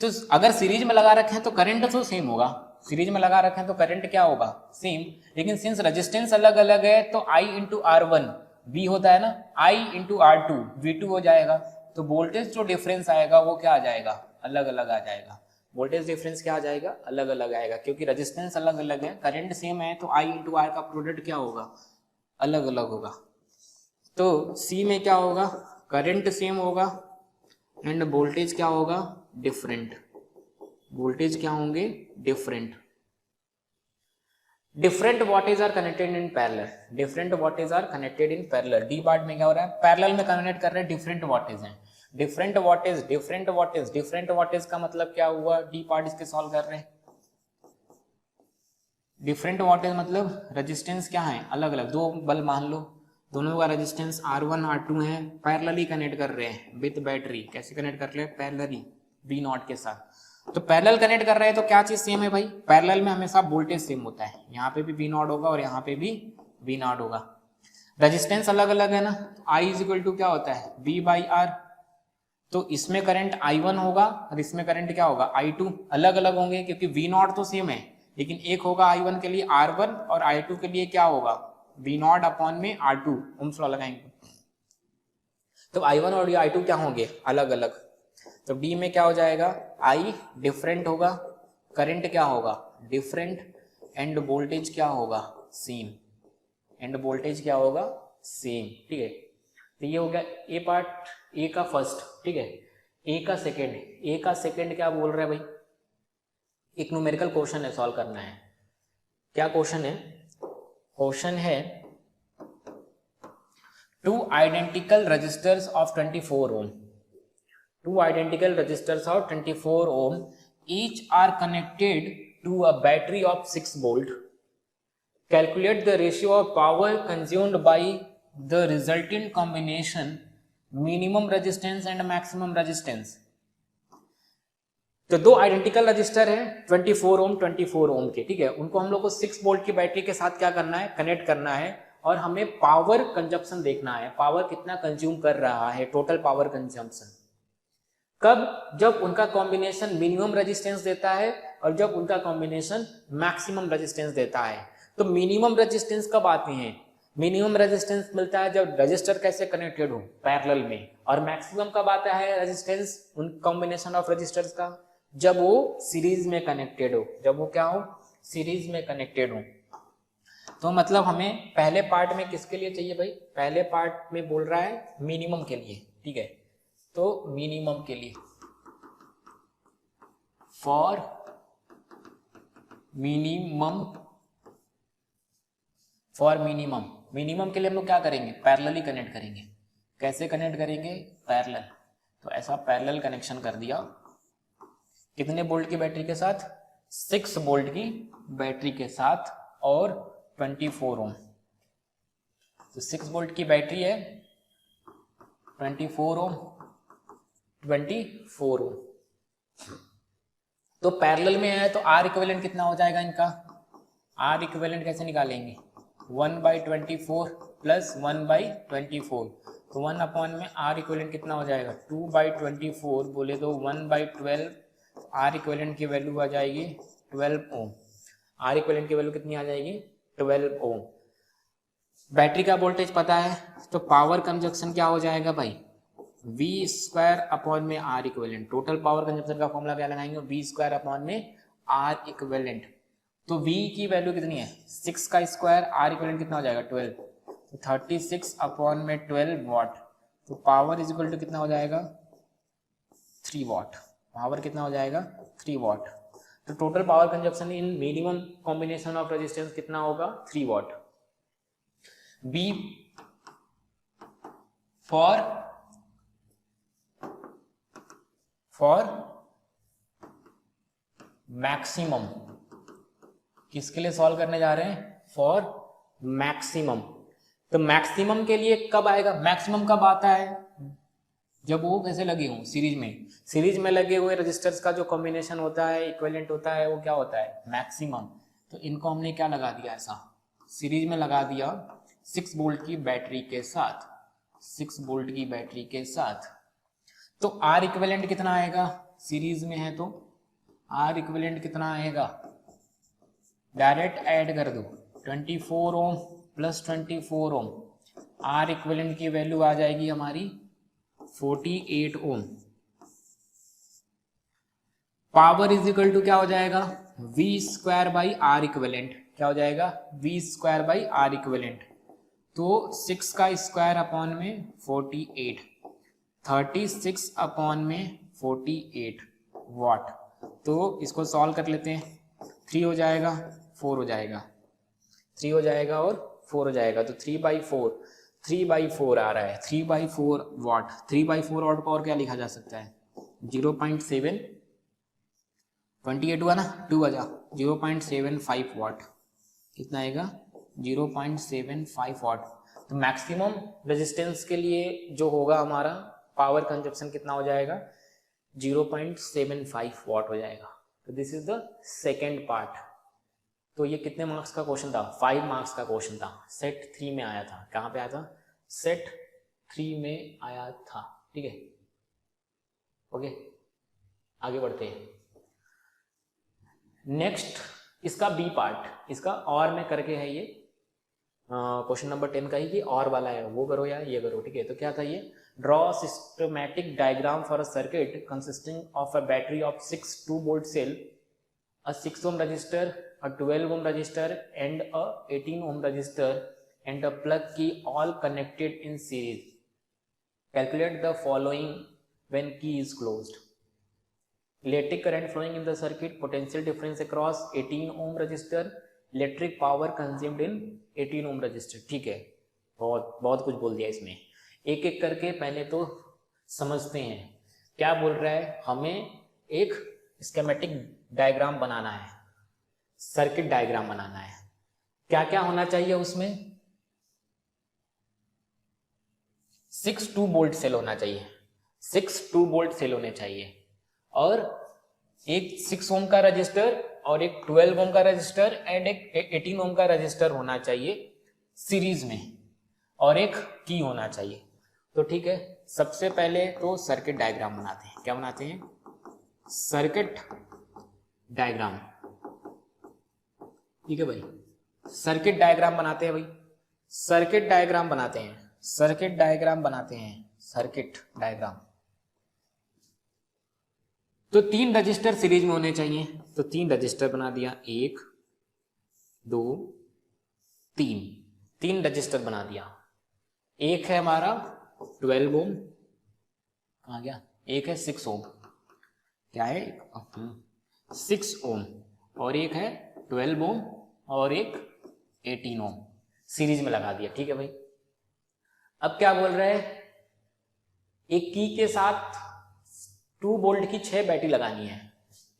तो अगर सीरीज में लगा रखे हैं तो करंट तो सेम होगा, सीरीज में लगा रखे हैं तो करंट क्या होगा, सेम। लेकिन सिंस रेजिस्टेंस अलग अलग है तो I इंटू R1 V होता है ना, I इंटू R2 V2 हो जाएगा। तो वोल्टेज जो डिफरेंस आएगा वो क्या आ जाएगा, अलग अलग आ जाएगा। वोल्टेज डिफरेंस क्या आ जाएगा, अलग अलग आएगा, क्योंकि रेजिस्टेंस अलग अलग है, करंट सेम है, तो I इंटू R का प्रोडक्ट क्या होगा, अलग अलग होगा। तो सी में क्या होगा, करंट सेम होगा एंड वोल्टेज क्या होगा, डिफरेंट, वोल्टेज क्या होंगे, different. Different voltage are connected in parallel, different voltage are connected in parallel. D part में क्या हो रहा है, पैरेलल में कनेक्ट कर रहे हैं, डिफरेंट वोल्टेज हैं, different voltage, different voltage, different voltage का मतलब क्या हुआ, डी पार्ट इसके सॉल्व कर रहे हैं। डिफरेंट वोल्टेज मतलब रेजिस्टेंस क्या है, अलग अलग, दो बल्ब मान लो, दोनों का रेजिस्टेंस R1 R2 है, पैरेलली कनेक्ट कर रहे हैं विद बैटरी। कैसे कनेक्ट कर रहे हैं, पैरेलली, V0 के साथ। तो पैरेलल कनेक्ट कर रहे हैं तो क्या चीज सेम है भाई, पैरेलल में हमेशा वोल्टेज सेम होता है, यहाँ पे भी V0 होगा और यहाँ पे भी V0 होगा। रेजिस्टेंस अलग अलग है ना, तो I इज इक्वल टू क्या होता है, V/R। तो इसमें करंट I1 होगा और इसमें करंट क्या होगा, I2। अलग अलग होंगे क्योंकि V0 तो सेम है, लेकिन एक होगा I1 के लिए R1 और I2 के लिए क्या होगा, V0 अपॉन में R2। ओम्स लॉ लगाएंगे तो I1 और I2 क्या होंगे, अलग अलग। तो D में क्या हो जाएगा, I डिफरेंट होगा, करंट क्या होगा, डिफरेंट, एंड वोल्टेज क्या होगा, सेम, एंड वोल्टेज क्या होगा, सेम। ठीक है, तो ये हो गया ए पार्ट, ए का फर्स्ट। ठीक है, ए का सेकेंड, ए का सेकेंड क्या बोल रहा है भाई, एक न्यूमेरिकल क्वेश्चन है, सॉल्व करना है। क्या क्वेश्चन है, क्वेश्चन है two identical resistors of 24 ohm, two identical resistors of 24 ohm, each are connected to a battery of 6 volt. Calculate the ratio of power consumed by the resultant combination, minimum resistance and maximum resistance. तो दो identical register है 24 ओम 24 ओम के, ठीक है, उनको हम लोग को 6 वोल्ट की बैटरी के साथ क्या करना है, कनेक्ट करना है, और हमें पावर कंजप्शन देखना है, पावर कितना कंज्यूम कर रहा है, टोटल पावर कंजप्शन। कब, जब उनका कॉम्बिनेशन मिनिमम रेजिस्टेंस देता है और जब उनका कॉम्बिनेशन मैक्सिमम रेजिस्टेंस देता है। तो मिनिमम रेजिस्टेंस कब आते हैं, मिनिमम रेजिस्टेंस मिलता है जब रजिस्टर कैसे कनेक्टेड हो, पैरेलल में, और मैक्सिमम कब आता है रेजिस्टेंस उन कॉम्बिनेशन ऑफ रजिस्टर्स का, जब वो सीरीज में कनेक्टेड हो, जब वो क्या हो, सीरीज में कनेक्टेड हो। तो मतलब हमें पहले पार्ट में किसके लिए चाहिए भाई, पहले पार्ट में बोल रहा है मिनिमम के लिए। ठीक है, तो मिनिमम के लिए, for minimum, for minimum, minimum के लिए हम लोग क्या करेंगे, पैरेलली कनेक्ट करेंगे। कैसे कनेक्ट करेंगे, पैरेलल। तो ऐसा पैरेलल कनेक्शन कर दिया, कितने वोल्ट की बैटरी के साथ, 6 वोल्ट की बैटरी के साथ और 24 ओम। तो 6 वोल्ट की बैटरी है, 24 ओम, 24 ओम। तो पैरेलल में है तो आर इक्विवेलेंट कितना हो जाएगा इनका, आर इक्विवेलेंट कैसे निकालेंगे, 1/24 प्लस 1/24। तो 1 अपॉन में आर इक्विवेलेंट कितना हो जाएगा, 2/24 बोले तो 1/12। आर इक्विवेलेंट की वैल्यू आ जाएगी 12 ओम, आर इक्विवेलेंट की वैल्यू कितनी आ जाएगी, 12 ओम। बैटरी का वोल्टेज पता है तो पावर कंजप्शन क्या हो जाएगा भाई, V² अपॉन में R equivalent. Total power consumption का फॉर्मूला क्या लगाएंगे, V² अपॉन में आर इक्विवेलेंट। तो V की वैल्यू कितनी है, 6 का स्क्वायर, आर इक्विवेलेंट कितना हो जाएगा 12, तो 36 अपॉन में 12 वॉट। तो पावर इज इक्वल टू कितना हो जाएगा, 3 वॉट। पावर कितना हो जाएगा, 3 वॉट। तो total power consumption in minimum combination of resistance कितना होगा, 3 वॉट। B फॉर मैक्सिमम, किसके लिए सॉल्व करने जा रहे हैं, फॉर मैक्सिमम। तो मैक्सिमम के लिए कब आएगा, मैक्सिमम कब आता है, जब वो कैसे लगे हों, सीरीज में। सीरीज में लगे हुए रजिस्टर्स का जो कॉम्बिनेशन होता है, इक्विवेलेंट होता है, वो क्या होता है, मैक्सिमम। तो इनको हमने क्या लगा दिया, ऐसा सीरीज में लगा दिया 6 वोल्ट की बैटरी के साथ, 6 वोल्ट की बैटरी के साथ। तो आर इक्विवेलेंट कितना आएगा, सीरीज में है तो आर इक्विवेलेंट कितना आएगा, डायरेक्ट ऐड कर दो, 24 ohm plus 24 ohm, R equivalent की वैल्यू आ जाएगी हमारी 48 ohm. Power is equal to क्या हो जाएगा, V² बाई आर इक्विवेलेंट। क्या हो जाएगा, V² बाई आर इक्विवेलेंट। तो 6 का स्क्वायर अपॉन में 48, 36/48 वाट। तो इसको सॉल्व कर लेते हैं, 3 हो जाएगा 4 हो जाएगा, 3 हो जाएगा और 4 हो जाएगा, तो 3/4 आ रहा है, 3/4 वाट। 3/4 वाट को और क्या लिखा जा सकता है, 0.7, 28 हुआ ना, 2 आ जा, 0.75 वाट। कितना आएगा, 0.75 वाट। तो मैक्सिमम रेजिस्टेंस के लिए जो होगा हमारा पावर कंजप्शन कितना हो जाएगा, 0.75 वाट हो जाएगा। तो this is the second part. तो ये कितने मार्क्स का क्वेश्चन था, 5 मार्क्स का क्वेश्चन था, सेट 3 में आया था। कहाँ पे आया था, सेट 3 में आया था। ठीक है, ओके, आगे बढ़ते हैं। नेक्स्ट इसका बी पार्ट, इसका और में करके है ये क्वेश्चन नंबर 10 का ही, कि और वाला है, वो करो या ये करो। ठीक है, तो क्या था ये, draw systematic diagram for a circuit consisting of a battery of 6 2-volt cell, a 6 ohm resistor, a 12 ohm resistor and a 18 ohm resistor and a plug key all connected in series. Calculate the following when key is closed. Electric current flowing in the circuit, potential difference across 18 ohm resistor, electric power consumed in 18 ohm resistor. ठीक है, बहुत बहुत कुछ बोल दिया इसमें। एक एक करके पहले तो समझते हैं क्या बोल रहा है। हमें एक स्कीमेटिक डायग्राम बनाना है, सर्किट डायग्राम बनाना है। क्या क्या होना चाहिए उसमें, 6 2-volt सेल होना चाहिए, 6 2-volt सेल होने चाहिए, और एक 6 ओम का रजिस्टर और एक 12 ओम का रजिस्टर एंड एक 18 ओम का रजिस्टर होना चाहिए सीरीज में, और एक की होना चाहिए। तो ठीक है, सबसे पहले तो सर्किट डायग्राम बनाते हैं। क्या बनाते हैं, सर्किट डायग्राम। ठीक है भाई, सर्किट डायग्राम बनाते हैं भाई, सर्किट डायग्राम बनाते हैं, सर्किट डायग्राम बनाते हैं, सर्किट डायग्राम। तो 3 रजिस्टर सीरीज में होने चाहिए, तो 3 रजिस्टर बना दिया, 1 2 3, 3 रजिस्टर बना दिया। एक है हमारा 12 ओम, कहाँ गया, एक है 6 ओम, क्या है 6 ओम, और एक है 12 ओम और एक 18 ओम, सीरीज में लगा दिया। ठीक है भाई, अब क्या बोल रहे हैं, एक की के साथ 2 वोल्ट की 6 बैटरी लगानी है,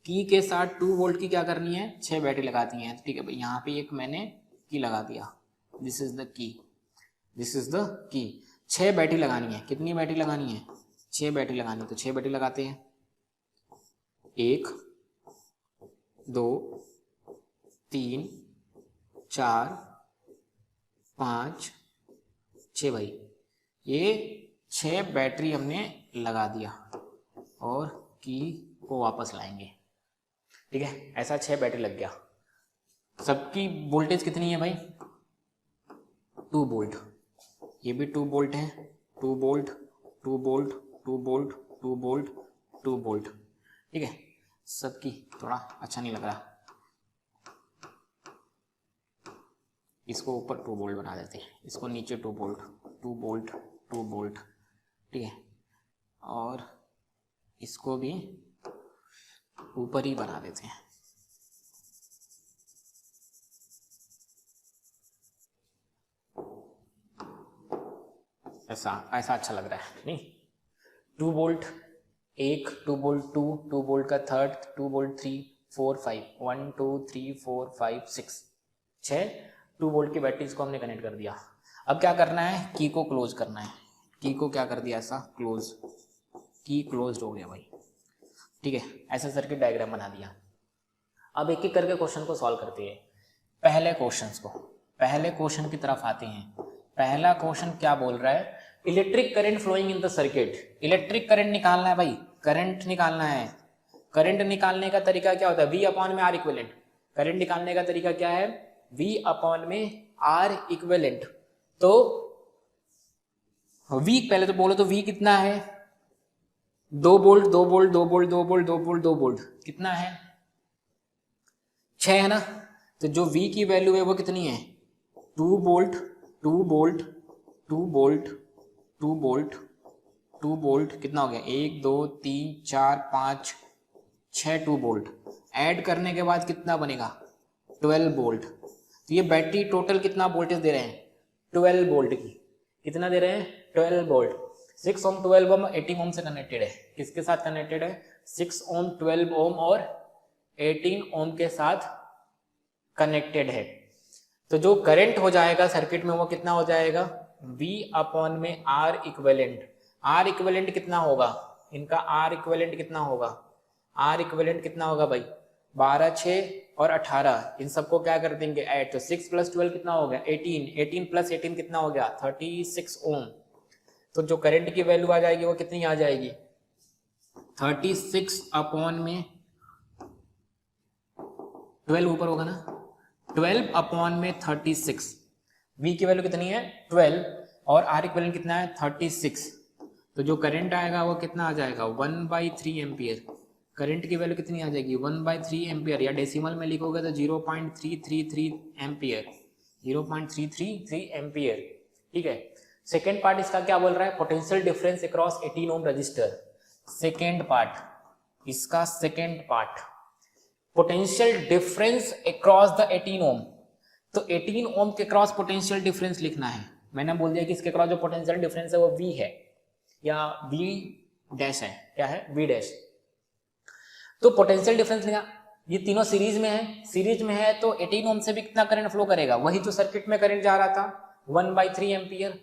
की के साथ 2 वोल्ट की क्या करनी है, 6 बैटरी लगाती है। ठीक है भाई, यहाँ पे एक मैंने की लगा दिया, this is the key, this is the key. 6 battery लगानी है, कितनी बैटरी लगानी है, 6 बैटरी लगानी है, तो 6 बैटरी लगाते हैं, 1 2 3 4 5 6 भाई, ये 6 बैटरी हमने लगा दिया और की को वापस लाएंगे। ठीक है, ऐसा 6 बैटरी लग गया। सबकी वोल्टेज कितनी है भाई, 2 वोल्ट, ये भी 2 वोल्ट है, 2 volt 2 volt 2 volt 2 volt 2 volt. ठीक है, सबकी थोड़ा अच्छा नहीं लग रहा, इसको ऊपर 2 वोल्ट बना देते हैं, इसको नीचे 2 वोल्ट 2 वोल्ट 2 वोल्ट। ठीक है, और इसको भी ऊपर ही बना देते हैं। ऐसा ऐसा अच्छा लग रहा है नहीं, 2 वोल्ट एक, 2 वोल्ट 2, 2 वोल्ट का थर्ड, 2 वोल्ट 3 4 5, 1 2 3 4 5 6, 6 2 वोल्ट की बैटरीज को हमने कनेक्ट कर दिया। अब क्या करना है, की को क्लोज करना है, की को क्या कर दिया, ऐसा क्लोज, की क्लोज हो गया भाई। ठीक है, ऐसा सर्किट डायग्राम बना दिया। अब एक एक करके क्वेश्चन को सॉल्व करते हैं। पहले क्वेश्चन की तरफ आते हैं। पहला क्वेश्चन क्या बोल रहा है, electric current flowing in the circuit. Electric current निकालना है भाई, करंट निकालना है। करंट निकालने का तरीका क्या होता है, V अपॉन में R इक्विवेलेंट। करंट निकालने का तरीका क्या है, V अपॉन में R इक्विवेलेंट। तो V पहले तो बोलो तो V कितना है, 2 volt 2 volt 2 volt 2 volt 2 volt 2 volt, कितना है 6 है ना। तो जो V की वैल्यू है वो कितनी है, 2 volt 2 volt 2 volt 2 volt 2 volt कितना हो गया, 1 2 3 4 5 6 2 वोल्ट ऐड करने के बाद कितना बनेगा 12 वोल्ट। तो ये बैटरी टोटल कितना वोल्टेज दे रहे हैं 12 वोल्ट की, कितना दे रहे हैं 12 वोल्ट। 6 ओम 12 ओम 18 ओम से कनेक्टेड है, किसके साथ कनेक्टेड है 6 ओम 12 ओम और 18 ओम के साथ कनेक्टेड है। तो जो करंट हो जाएगा सर्किट में वो कितना हो जाएगा V अपॉन में R इक्विवेलेंट। R इक्विवेलेंट कितना होगा इनका, R इक्विवेलेंट कितना होगा, R इक्विवेलेंट कितना होगा भाई 12 6 और 18, इन सबको क्या कर देंगे ऐड, तो 6 + 12 कितना हो गया 18, 18 + 18 कितना हो गया 36 ओम। तो जो करंट की वैल्यू आ जाएगी वो कितनी आ जाएगी 36 अपॉन में 12 ऊपर होगा ना, 12 अपॉन में 36, V की वैल्यू कितनी है 12 और R इक्विवेलेंट कितना है 36। तो जो करंट आएगा वो कितना आ जाएगा 1/3 एम्पियर। करंट की वैल्यू कितनी आ जाएगी 1/3 एम्पियर, या डेसिमल में लिखोगे तो 0.333 एम्पियर, 0.333 एम्पियर। ठीक है, सेकेंड पार्ट इसका क्या बोल रहा है, potential difference across 18 ohm resistor. Second part इसका, second part potential difference across the 18 ओम। तो 18 ओम के क्रॉस पोटेंशियल डिफरेंस लिखना है। मैंने बोल दिया कि इसके क्रॉस जो पोटेंशियल डिफरेंस है वो V है या V डैश है, क्या है V डैश। तो पोटेंशियल डिफरेंस लिखा, ये तीनों सीरीज में है, सीरीज में है तो 18 ओम से भी कितना करंट फ्लो करेगा, वही जो सर्किट में करंट जा रहा था 1/3 एम्पियर।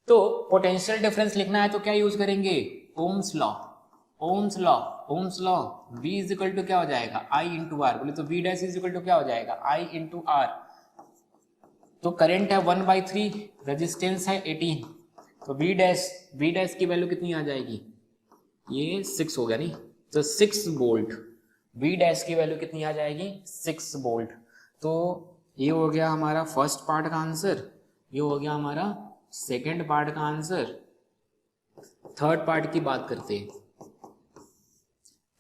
तो पोटेंशियल डिफरेंस लिखना है तो क्या यूज करेंगे Ohm's law, Ohm's law, Ohm's law. V is equal to क्या हो जाएगा I इंटू आर, बोले तो V dash is equal to क्या हो जाएगा I इंटू आर। तो करंट है 1/3, रेजिस्टेंस है 18, तो V डैश की वैल्यू कितनी आ जाएगी, ये 6 हो गया नहीं, तो 6 वोल्ट। V डैश की वैल्यू कितनी आ जाएगी 6 वोल्ट। तो ये हो गया हमारा फर्स्ट पार्ट का आंसर, ये हो गया हमारा सेकेंड पार्ट का आंसर। थर्ड पार्ट की बात करते हैं,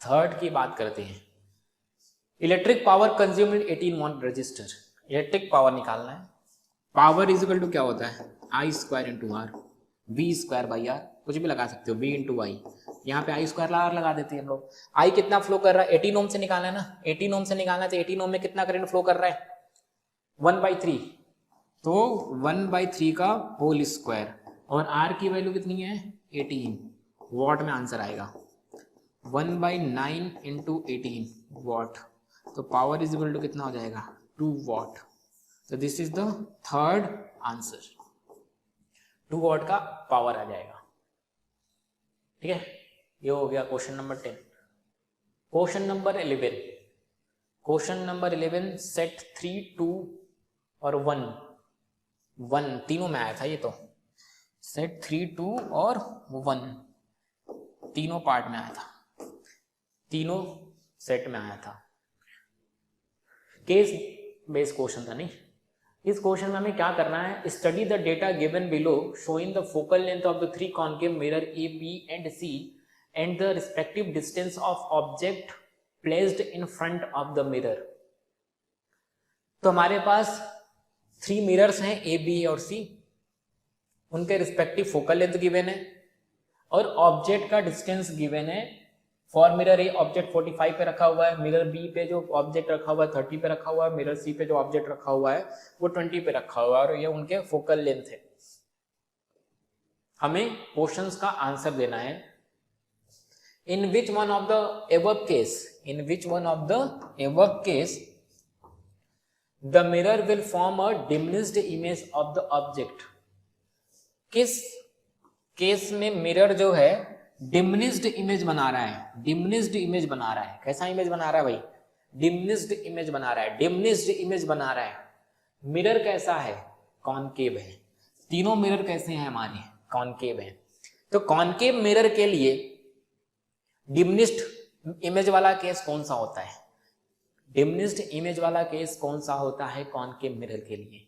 थर्ड की बात करते हैं। इलेक्ट्रिक पावर कंज्यूम्ड इन 18 वोल्ट रजिस्टर, इलेक्ट्रिक पावर निकालना है। पावर इज इक्वल टू क्या होता है I² इंटू आर, V²/R, कुछ भी लगा सकते हो, V इंटू वाई, यहाँ पे I² R लगा देते हैं हम लोग। I कितना फ्लो कर रहा है 18 ओम से निकालना है ना, 18 ओम से निकालना है तो 18 ओम में कितना करंट फ्लो कर रहा है 1/3, तो 1/3 का होल स्क्वायर, और R की वैल्यू कितनी है 18 वॉट में आंसर आएगा 1/9 इंटू 18 वॉट। तो पावर इज इक्वल टू कितना हो जाएगा 2 वॉट। तो this is the third answer, 2 what का पावर आ जाएगा। ठीक है, ये हो गया question number 10। Question number 11, question number 11 set 3 2 और 1 तीनों में आया था ये, तो सेट 3 2 और 1 तीनों पार्ट में आया था, तीनों सेट में आया था। केस बेस्ड क्वेश्चन था नहीं। इस क्वेश्चन में हमें क्या करना है, study the data given below showing the focal length of the 3 concave mirror A, B and C and the respective distance of object placed in front of the mirror। तो हमारे पास 3 मिरर्स हैं A, B और C, उनके respective focal length given है और object का distance given है। For mirror A object 45 पे रखा हुआ है, मिरर बी पे जो ऑब्जेक्ट रखा हुआ है 30 पे रखा हुआ है, मिरर सी पे जो ऑब्जेक्ट रखा हुआ है वो 20 पे रखा हुआ है, और ये उनके फोकल लेंथ है। हमें क्वेश्चंस का आंसर देना है। In which one of the above case, in which one of the above case the mirror will form a diminished image of the object. किस केस में मिरर जो है डिमिनिश्ड इमेज बना रहा है, डिमिनिश्ड इमेज बना रहा है। कैसा इमेज बना रहा है भाई, डिमिनिश्ड इमेज बना रहा है, डिमिनिश्ड इमेज बना रहा है। मिरर कैसा है, कॉनकेव है। तीनों मिरर कैसे हैं हमारे, कॉनकेव है। तो कॉनकेव मिरर के लिए डिमिनिश्ड इमेज वाला केस कौन सा होता है, डिमिनिश्ड इमेज वाला केस कौन सा होता है कॉनकेव मिरर के लिए,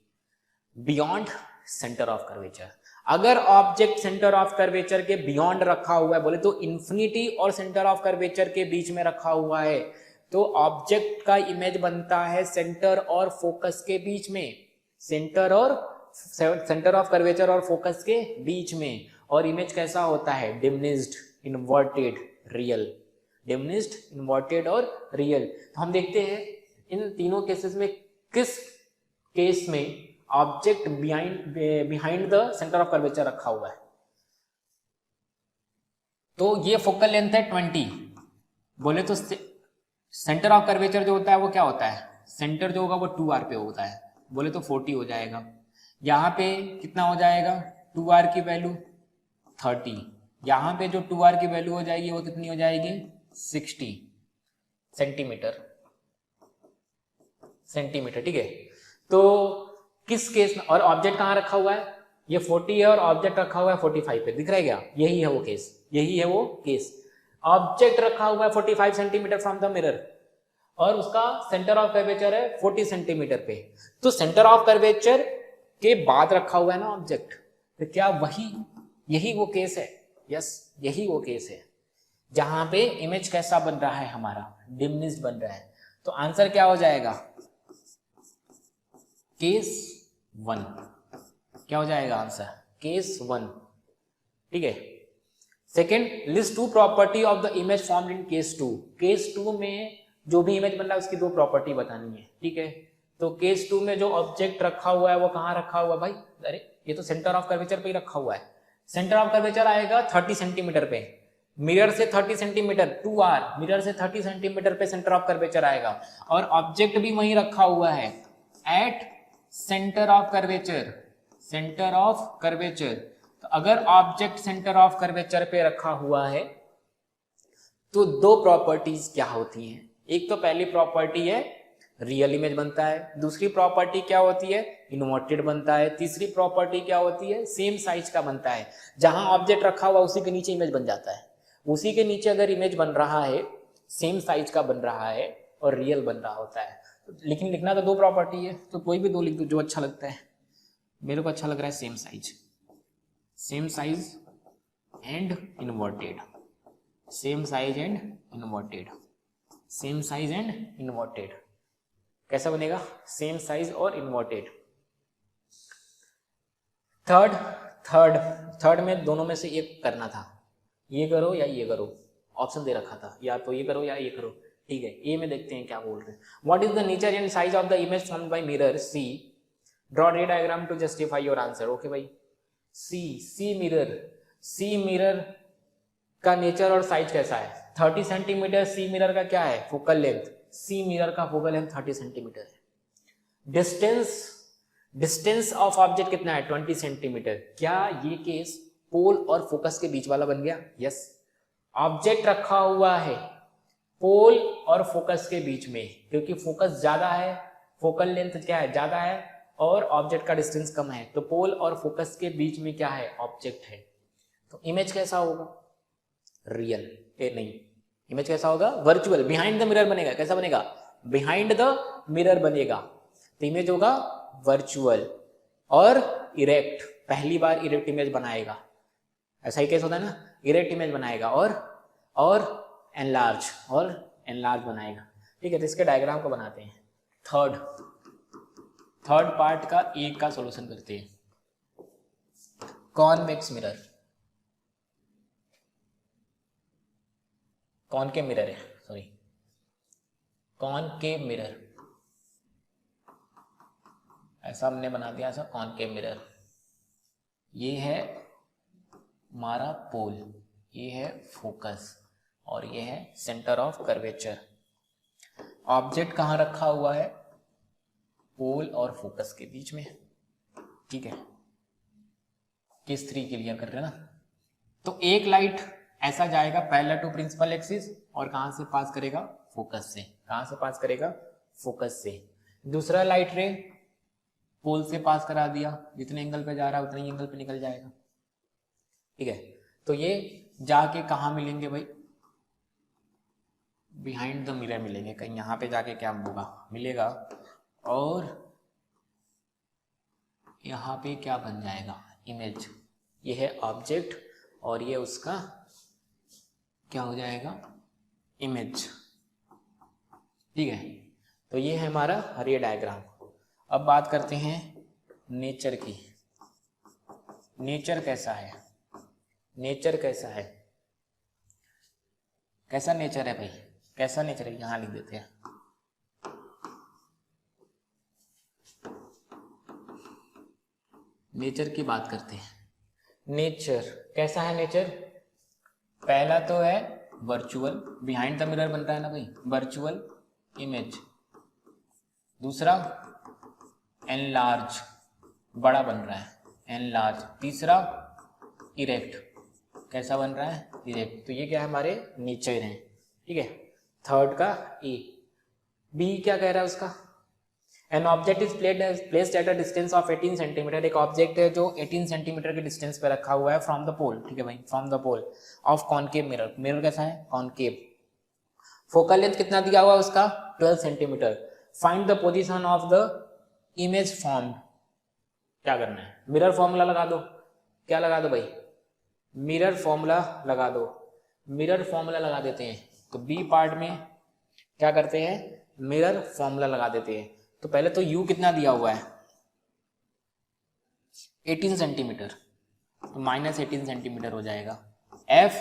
बियॉन्ड सेंटर ऑफ कर्वेचर। अगर ऑब्जेक्ट सेंटर ऑफ कर्वेचर के बियॉन्ड रखा हुआ है, बोले तो इंफिनिटी और सेंटर ऑफ कर्वेचर के बीच में रखा हुआ है, तो ऑब्जेक्ट का इमेज बनता है सेंटर और फोकस के बीच में, सेंटर ऑफ कर्वेचर और फोकस के बीच में। और इमेज कैसा होता है, diminished, inverted, real, diminished, inverted और रियल। तो हम देखते हैं इन तीनों केसेस में किस केस में object behind the centre of curvature रखा हुआ है। तो ये फोकल लेंथ है 20, बोले तो सेंटर ऑफ कर्वेचर जो होता है वो क्या होता है, सेंटर जो होगा वो 2r पे होता है, बोले तो 40 हो जाएगा। यहाँ पे कितना हो जाएगा, 2r की वैल्यू 30, यहाँ पे जो 2r की वैल्यू हो जाएगी वो कितनी हो जाएगी, 60 सेंटीमीटर, ठीक है। तो किस केस में, और ऑब्जेक्ट कहाँ रखा हुआ है, ये 40 है और ऑब्जेक्ट रखा हुआ है 45 पे, दिख रहा है क्या, यही है वो केस, यही है वो केस। ऑब्जेक्ट रखा हुआ है 45 सेंटीमीटर फ्रॉम द मिरर और उसका सेंटर ऑफ कर्वेचर है 40 सेंटीमीटर पे। तो सेंटर ऑफ कर्वेचर के बाद रखा हुआ है ना ऑब्जेक्ट, तो क्या यही वो केस है, यस यही वो केस है जहां पे इमेज कैसा बन रहा है हमारा, डिमिनिश्ड बन रहा है। तो आंसर क्या हो जाएगा, केस 1, क्या हो जाएगा आंसर, केस 1, ठीक है। Second, list 2 property of the image formed in case 2। Case 2 में जो भी इमेज बन रहा है उसकी 2 प्रॉपर्टी बतानी है, ठीक है। तो केस 2 में जो ऑब्जेक्ट रखा हुआ है वो कहाँ रखा हुआ है भाई, अरे ये तो सेंटर ऑफ कर्वेचर पे ही रखा हुआ है। सेंटर ऑफ कर्वेचर आएगा 30 सेंटीमीटर पे, मिरर से 30 सेंटीमीटर, 2r, मिरर से 30 सेंटीमीटर पे सेंटर ऑफ कर्वेचर आएगा, और ऑब्जेक्ट भी वहीं रखा हुआ है at centre of curvature, centre of curvature. तो अगर ऑब्जेक्ट सेंटर ऑफ कर्वेचर पे रखा हुआ है तो 2 प्रॉपर्टीज क्या होती हैं, एक तो पहली प्रॉपर्टी है रियल इमेज बनता है, दूसरी प्रॉपर्टी क्या होती है, इन्वर्टेड बनता है, तीसरी प्रॉपर्टी क्या होती है, सेम साइज का बनता है। जहां ऑब्जेक्ट रखा हुआ उसी के नीचे इमेज बन जाता है, उसी के नीचे अगर इमेज बन रहा है सेम साइज का बन रहा है और रियल बन रहा होता है। लेकिन लिखना तो 2 प्रॉपर्टी है, तो कोई भी 2 लिख दो जो अच्छा लगता है। मेरे को अच्छा लग रहा है same size and inverted, same size and inverted, same size and inverted. कैसा बनेगा, सेम साइज और इन्वर्टेड। थर्ड में दोनों में से एक करना था, ये करो या ये करो, ऑप्शन दे रखा था, या तो ये करो या ये करो, ठीक है। ए में देखते हैं क्या बोल रहे हैं। What is the nature and size of the image formed by mirror, see draw ray diagram to justify your answer. Okay भाई, सी मिरर का नेचर और साइज कैसा है, 30 सेंटीमीटर सी मिरर का क्या है, फोकल लेंथ, सी मिरर का focal length 30 centimetre है। डिस्टेंस ऑफ ऑब्जेक्ट कितना है, 20 सेंटीमीटर। क्या ये केस पोल और फोकस के बीच वाला बन गया, यस। ऑब्जेक्ट रखा हुआ है पोल और फोकस के बीच में, क्योंकि फोकस ज्यादा है, फोकल लेंथ क्या है, ज्यादा है, और ऑब्जेक्ट का डिस्टेंस कम है, तो पोल और फोकस के बीच में क्या है, ऑब्जेक्ट है। तो इमेज कैसा होगा, रियल, नहीं, इमेज कैसा होगा, वर्चुअल, बिहाइंड द मिरर बनेगा। कैसा बनेगा, बिहाइंड द मिरर बनेगा। तो इमेज होगा वर्चुअल और इरेक्ट, पहली बार इरेक्ट इमेज बनाएगा, ऐसा ही केस होता है ना, इरेक्ट इमेज बनाएगा और एनलार्ज बनाएगा, ठीक है। तो इसके डायग्राम को बनाते हैं। थर्ड पार्ट का एक का सॉल्यूशन करते हैं। कॉन्वेक्स मिरर, कॉनकेव मिरर है, सॉरी, कॉनकेव मिरर, ऐसा हमने बना दिया, ऐसा कॉनकेव मिरर। ये है हमारा पोल, ये है फोकस, और ये है सेंटर ऑफ कर्वेचर। ऑब्जेक्ट कहाँ रखा हुआ है, पोल और फोकस के बीच में, ठीक है। केस 3 क्लियर कर रहे हैं ना। तो एक लाइट ऐसा जाएगा पैरेलल टू प्रिंसिपल एक्सिस, और कहां से पास करेगा, फोकस से, कहां से पास करेगा, फोकस से। दूसरा लाइट रे पोल से पास करा दिया, जितने एंगल पे जा रहा है उतने ही एंगल पे निकल जाएगा, ठीक है। तो ये जाके कहाँ मिलेंगे भाई, बिहाइंड द मिरर मिलेंगे, कहीं यहाँ पे जाके क्या होगा, मिलेगा, और यहाँ पे क्या बन जाएगा, इमेज। ये है ऑब्जेक्ट और ये उसका क्या हो जाएगा, इमेज, ठीक है। तो ये है हमारा रे डायग्राम। अब बात करते हैं नेचर की। नेचर कैसा है, नेचर कैसा है, कैसा नेचर है भाई, कैसा नेचर है, यहां लिख देते हैं। नेचर की बात करते हैं। नेचर कैसा है नेचर? पहला तो है वर्चुअल, बिहाइंड द मिरर बन रहा है ना भाई, वर्चुअल इमेज। दूसरा एनलार्ज, बड़ा बन रहा है, एनलार्ज। तीसरा इरेक्ट, कैसा बन रहा है, इरेक्ट। तो ये क्या है, हमारे नेचर हैं, ठीक है। थर्ड का ए। बी क्या कह रहा है उसका, an object is placed at a distance of 18 centimetre. एक ऑब्जेक्ट है जो 18 सेंटीमीटर के डिस्टेंस पे रखा हुआ है फ्रॉम द पोल, ठीक है भाई, from the pole of concave mirror. Mirror कैसा है, कॉनकेव। फोकल लेंथ कितना दिया हुआ है उसका, 12 centimetre. Find the position of the image formed. क्या करना है, मिरर फॉर्मूला लगा दो। क्या लगा दो भाई, मिरर फॉर्मूला लगा दो। मिरर फॉर्मूला लगा देते हैं। तो बी पार्ट में क्या करते हैं, मिरर फॉर्मूला लगा देते हैं। तो पहले तो u कितना दिया हुआ है, 18 सेंटीमीटर, तो -18 सेंटीमीटर हो जाएगा। f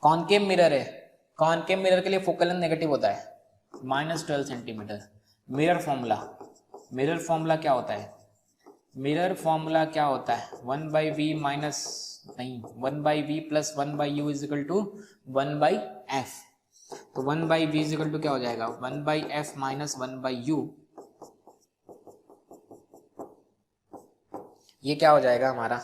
कॉनकेव मिरर है, कॉनकेव मिरर के लिए फोकल लेंथ नेगेटिव होता है, -12 centimetre. Mirror formula, mirror formula क्या होता है, मिरर फॉर्मूला क्या होता है, 1/v माइनस नहीं 1/v plus 1/u is equal to 1/f। तो 1/v इज इक्वल टू क्या हो जाएगा, 1/f माइनस 1/u। ये क्या हो जाएगा हमारा,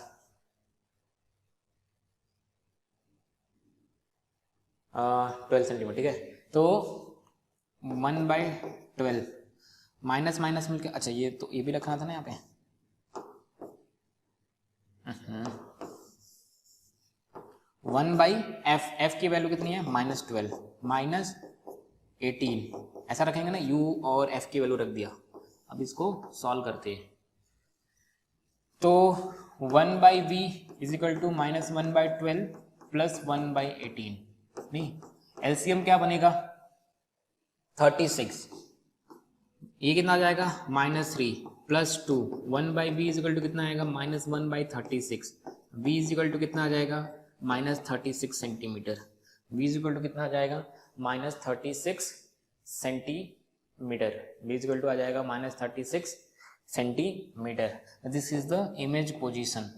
12 सेंटीमीटर, ठीक है। तो 1/12 माइनस माइनस मिलकर, अच्छा ये तो ये भी रखना था ना यहाँ पे। 1/f, f की वैल्यू कितनी है, -12 -18, ऐसा रखेंगे ना, u और f की वैल्यू रख दिया। अब इसको सॉल्व करते हैं। तो 1/v is equal to -1/12 plus 1/18, नहीं एलसीएम क्या बनेगा, 36। ये कितना आ जाएगा, -3 plus 2, 1/v is equal to कितना आएगा, -1/36। v इज इक्वल टू कितना आ जाएगा, -36 centimetre. v is equal to कितना आ जाएगा, -36 centimetre. v is equal to आ जाएगा -36 centimetre. This is the image position.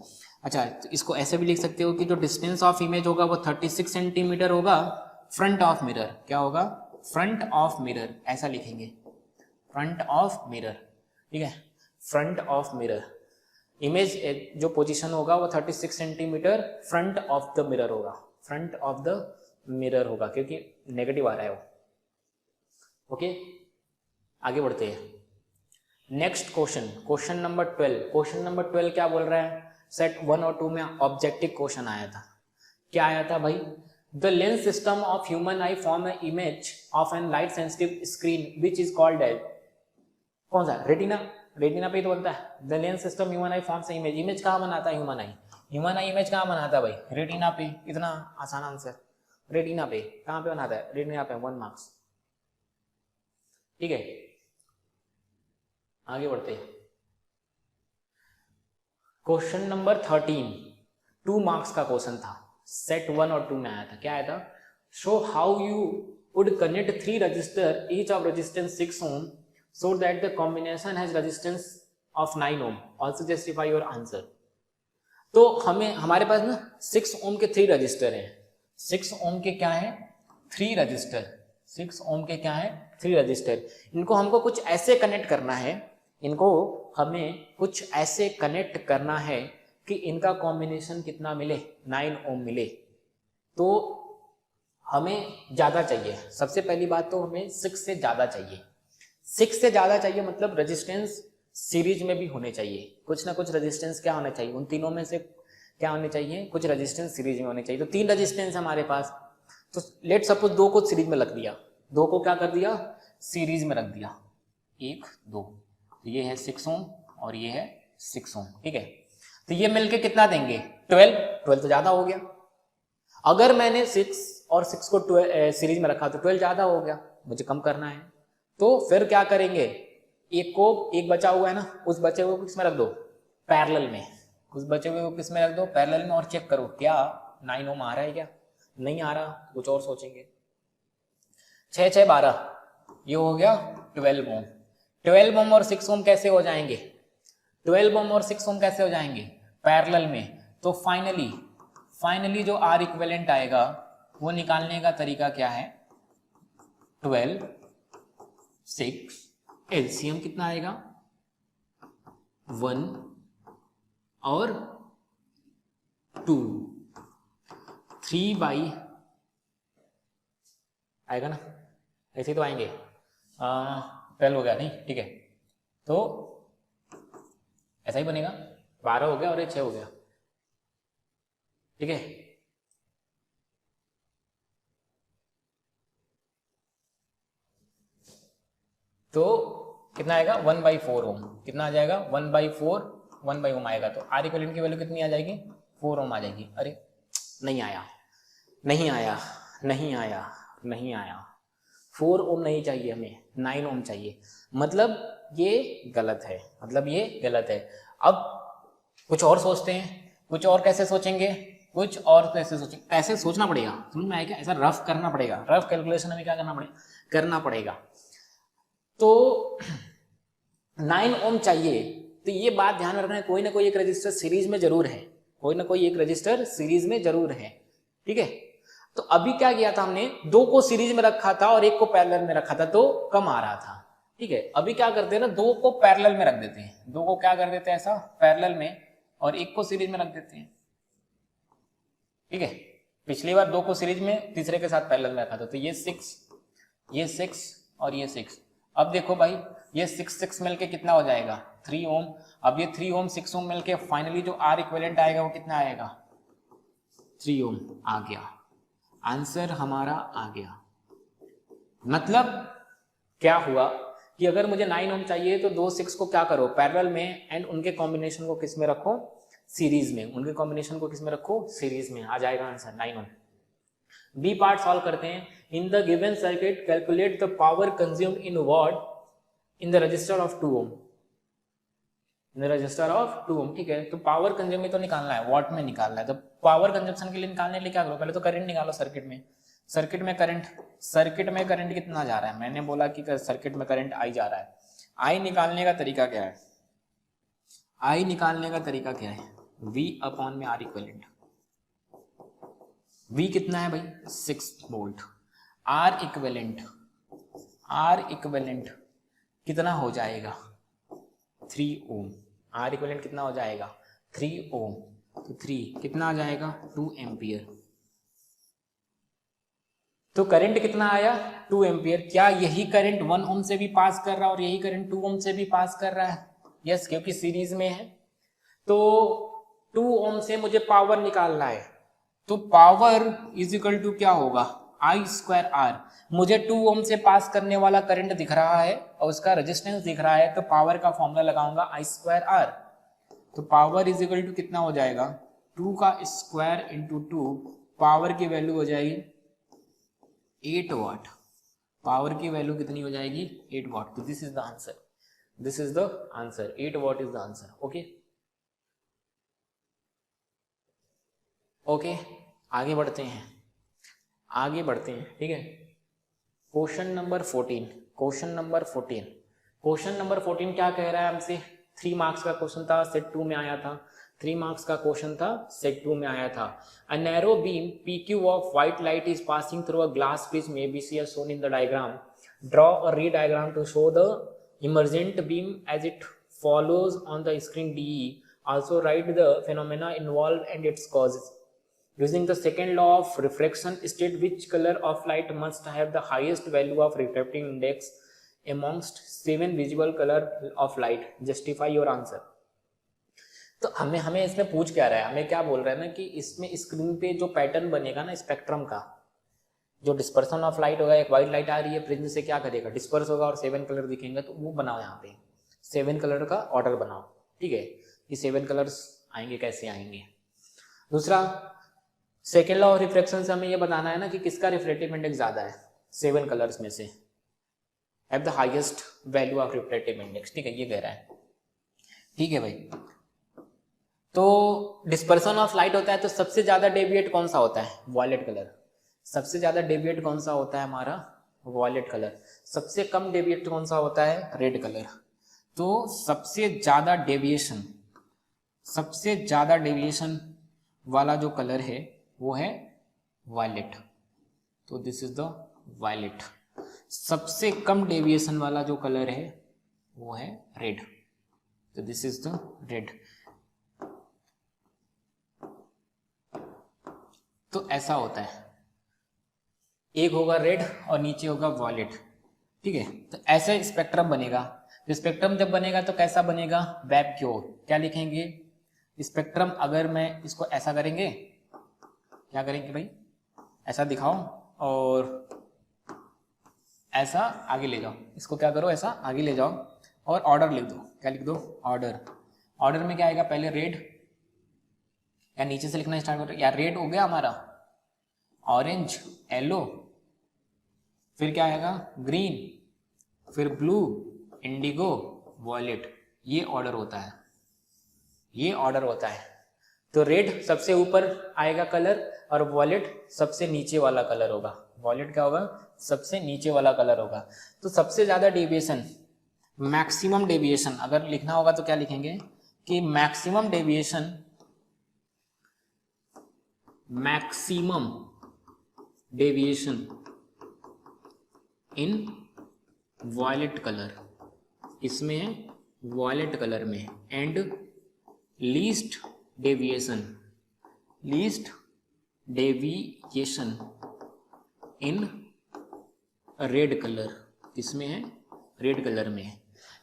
अच्छा, तो इसको ऐसे भी लिख सकते हो कि जो डिस्टेंस ऑफ इमेज होगा वो 36 सेंटीमीटर होगा फ्रंट ऑफ मिरर। क्या होगा, फ्रंट ऑफ मिरर, ऐसा लिखेंगे, फ्रंट ऑफ मिरर, ठीक है, फ्रंट ऑफ मिरर। इमेज जो पोजीशन होगा वो 36 centimetre front of the mirror होगा, फ्रंट ऑफ द मिरर होगा, क्योंकि नेगेटिव आ रहा है वो। ओके, आगे बढ़ते हैं। Next question, question number 12। Question number 12 क्या बोल रहा है, सेट 1 और 2 में ऑब्जेक्टिव क्वेश्चन आया था। क्या आया था भाई, the lens system of human eye form a image of an light sensitive screen which is called as, कौन सा, रेटिना। रेटिना पे तो बनता है, the lens system human eye forms image. Image कहाँ बनाता है human eye, human eye image कहाँ बनाता है भाई, रेटिना पे। इतना आसान आंसर, रेटिना पे। कहाँ पे बनाता है, रेटिना पे, 1 मार्क्स, ठीक है। आगे बढ़ते हैं। क्वेश्चन नंबर 13 2 मार्क्स का क्वेश्चन था, सेट 1 और 2 में आया था। क्या आया था, show how you would connect 3 register each of resistance 6 ohm so that the combination has resistance of 9 ohm, also justify your answer। तो हमारे पास ना 6 ohm के 3 रजिस्टर हैं। 6 ohm के क्या है, 3 रजिस्टर। 6 ohm के क्या है, 3 रजिस्टर। इनको हमको कुछ ऐसे कनेक्ट करना है, इनको हमें कुछ ऐसे कनेक्ट करना है कि इनका कॉम्बिनेशन कितना मिले, 9 ohm मिले। तो हमें ज़्यादा चाहिए। सबसे पहली बात तो हमें 6 से ज़्यादा चाहिए। 6 से ज़्यादा चाहिए मतलब रेजिस्टेंस सीरीज में भी होने चाहिए। कुछ ना कुछ रेजिस्टेंस क्या होना चाहिए, उन तीनों में से क्या होने चाहिए, कुछ रेजिस्टेंस सीरीज में होने चाहिए। तो 3 रेजिस्टेंस हमारे पास, तो लेट सपोज 2 को सीरीज में रख दिया, 2 को क्या कर दिया, सीरीज में रख दिया, 1 2। तो ये है 6 ohm और ये है 6 ohm, ठीक है। तो ये मिलके कितना देंगे, 12 तो ज्यादा हो गया। अगर मैंने 6 और 6 को सीरीज में रखा तो 12 ज्यादा हो गया, मुझे कम करना है। तो फिर क्या करेंगे, एक बचा हुआ है ना, उस बचे हुए को किसमें रख दो, पैरेलल में। उस बचे हुए को किसमें रख दो, पैरेलल में। और चेक करो क्या 9 ओम आ रहा है क्या? नहीं आ रहा, कुछ और सोचेंगे। 6 6 12, ये हो गया 12 ओम। 12 ओम और 6 ओम कैसे हो जाएंगे? 12 ओम और 6 ओम कैसे हो जाएंगे? पैरेलल में। तो फाइनली जो आर इक्विवेलेंट आएगा वो निकालने का तरीका क्या है? 12 6, एलसीएम कितना आएगा? 1 और 2, 3 बाई आएगा ना, ऐसे तो आएंगे। 12 हो गया नहीं, ठीक है, तो ऐसा ही बनेगा। 12 हो गया और ये 6 हो गया, ठीक है। तो कितना आएगा? 1/4 ओम। कितना आ जाएगा? 1/4, 1 ओम आएगा। तो आर इक्विवेलेंट की वैल्यू कितनी आ जाएगी? 4 ओम आ जाएगी। अरे नहीं आया, नहीं आया, नहीं आया, नहीं आया। 4 ओम नहीं चाहिए हमें, 9 ओम चाहिए। मतलब ये गलत है, मतलब ये गलत है। अब कुछ और सोचते हैं। कुछ और कैसे सोचेंगे? कुछ और कैसे सोचेंगे? ऐसे सोचना पड़ेगा, समझ में आया क्या? ऐसा रफ करना पड़ेगा, रफ कैलकुलेशन हमें क्या करना पड़ेगा। तो 9 ओम चाहिए, तो ये बात ध्यान रखना है, कोई ना कोई एक रजिस्टर सीरीज में जरूर है, कोई ना कोई एक रजिस्टर सीरीज में जरूर है, ठीक है। तो अभी क्या किया था हमने? 2 को सीरीज में रखा था और 1 को पैरेलल में रखा था, तो कम आ रहा था, ठीक है। अभी क्या करते हैं ना, 2 को पैरेलल में रख देते हैं, 2 को क्या कर देते हैं ऐसा पैरेलल में, और 1 को सीरीज में रख देते हैं, ठीक है। पिछली बार 2 को सीरीज में, तीसरे के साथ पैरेलल में रखा था, तो ये 6 और ये 6। अब देखो भाई, ये 6 मिलके कितना हो जाएगा? 3 ओम। अब ये 3 ओम 6 ओम मिलके फाइनली जो आर इक्विवेलेंट आएगा वो कितना आएगा? 3 ओम आ गया। आंसर हमारा आ गया। मतलब क्या हुआ कि अगर मुझे 9 ओम चाहिए तो 2 6 को क्या करो? पैरेलल में, एंड उनके कॉम्बिनेशन को किस में रखो? सीरीज में। उनके कॉम्बिनेशन को किस में रखो? सीरीज में। आ जाएगा answer 9 ohm. B part solve करते हैं। In the given circuit calculate the power consumed in watt in the resistor of 2 ohm. In the resistor of 2 ohm, ठीक है। तो पावर कंज्यूम में तो निकालना है, वॉट में निकालना है। तो पावर कंजम्पशन के लिए निकालने के लिए क्या करो? पहले तो करंट निकालो सर्किट में। सर्किट में करंट कितना जा रहा है? मैंने बोला कि सर्किट में करंट आई जा रहा है। आई निकालने का तरीका क्या है? आई निकालने का तरीका क्या है? V अपॉन में आर इक्विवेलेंट। V कितना है भाई? 6 वोल्ट। आर इक्विवेलेंट कितना हो जाएगा? 3 ओम। आर इक्विवेलेंट कितना हो जाएगा? 3 ओम। तो 3 कितना आ जाएगा? 2 एम्पियर। तो करंट कितना आया? 2 एम्पियर। क्या यही करंट 1 ओम से भी पास कर रहा है और यही करंट 2 ओम से भी पास कर रहा है? यस, क्योंकि सीरीज में है। तो 2 ओम से मुझे पावर निकालना है, तो पावर इज इक्वल टू क्या होगा? I² R। मुझे 2 ओम से पास करने वाला करंट दिख रहा है और उसका रेजिस्टेंस दिख रहा है, तो पावर का फॉर्मूला लगाऊंगा I² R। तो पावर इज इक्वल टू कितना हो जाएगा? 2 का स्क्वायर इंटू 2। पावर की वैल्यू हो जाएगी 8 वाट। पावर की वैल्यू कितनी हो जाएगी? 8 वाट। तो this is the answer, this is the answer. 8 what is the answer. Okay okay, आगे बढ़ते हैं, ठीक है। क्वेश्चन नंबर 14 क्या कह रहा है हमसे? 3 मार्क्स का क्वेश्चन था, सेट 2 में आया था। 3 मार्क्स का क्वेश्चन था, सेट 2 में आया था। A narrow beam PQ of white light is passing through a glass prism ABC as shown in the diagram. Draw a ray diagram to show the emergent beam as it follows on the screen DE. Also write the phenomena involved and its causes. Using the second law of refraction, state which color of light must have the highest value of refractive index amongst 7 visible color of light. Justify your answer. तो हमें इसमें पूछ क्या रहा है? हमें क्या बोल रहा है ना कि इसमें स्क्रीन पे जो पैटर्न बनेगा ना स्पेक्ट्रम का, जो डिस्पर्सन ऑफ लाइट होगा, एक व्हाइट लाइट आ रही है प्रिज्म से, क्या करेगा? डिस्पर्स होगा और 7 कलर दिखेंगे, तो वो बनाओ। यहाँ पे 7 कलर का ऑर्डर बनाओ, ठीक है। ये 7 कलर्स आएंगे, कैसे आएंगे? दूसरा, सेकेंड लॉ ऑफ रिफ्रैक्शन से हमें ये बताना है ना कि किसका रिफ्रैक्टिव इंडेक्स ज्यादा है 7 कलर्स में से, have the highest value of refractive index, ठीक है, ये कह रहा है। ठीक है भाई, तो डिस्पर्सन ऑफ लाइट होता है, तो सबसे ज्यादा डेविएट कौन सा होता है? Violet colour. सबसे ज्यादा डेविएट कौन सा होता है हमारा? Violet colour. सबसे कम डेविएट कौन सा होता है? Red colour. तो सबसे ज्यादा डेविएशन वाला जो कलर है वो है वायलेट। तो दिस इज द वायलेट। सबसे कम डेविएशन वाला जो कलर है वो है रेड। तो दिस इज द रेड। तो ऐसा होता है, एक होगा रेड और नीचे होगा वॉयलेट, ठीक है। तो ऐसे स्पेक्ट्रम बनेगा। तो स्पेक्ट्रम जब बनेगा तो कैसा बनेगा? वैक्यूम। क्या लिखेंगे? स्पेक्ट्रम। अगर मैं इसको ऐसा करेंगे, क्या करेंगे भाई? ऐसा दिखाओ और ऐसा आगे ले जाओ। इसको क्या करो, ऐसा आगे ले जाओ और ऑर्डर लिख दो। क्या लिख दो? ऑर्डर। ऑर्डर में क्या आएगा? पहले रेड, या नीचे से लिखना स्टार्ट करो। या रेड हो गया हमारा, ऑरेंज, येलो, फिर क्या आएगा? ग्रीन, फिर ब्लू, इंडिगो, वॉयलेट। ये ऑर्डर होता है, ये ऑर्डर होता है। तो रेड सबसे ऊपर आएगा कलर और वॉयलेट सबसे नीचे वाला कलर होगा। वॉयलेट क्या होगा? सबसे नीचे वाला कलर होगा। तो सबसे ज्यादा डेविएशन, मैक्सिमम डेविएशन अगर लिखना होगा तो क्या लिखेंगे कि मैक्सिमम डेविएशन इन वॉयलेट कलर, इसमें है वॉयलेट कलर में। And least deviation in red colour, इसमें है रेड कलर में है।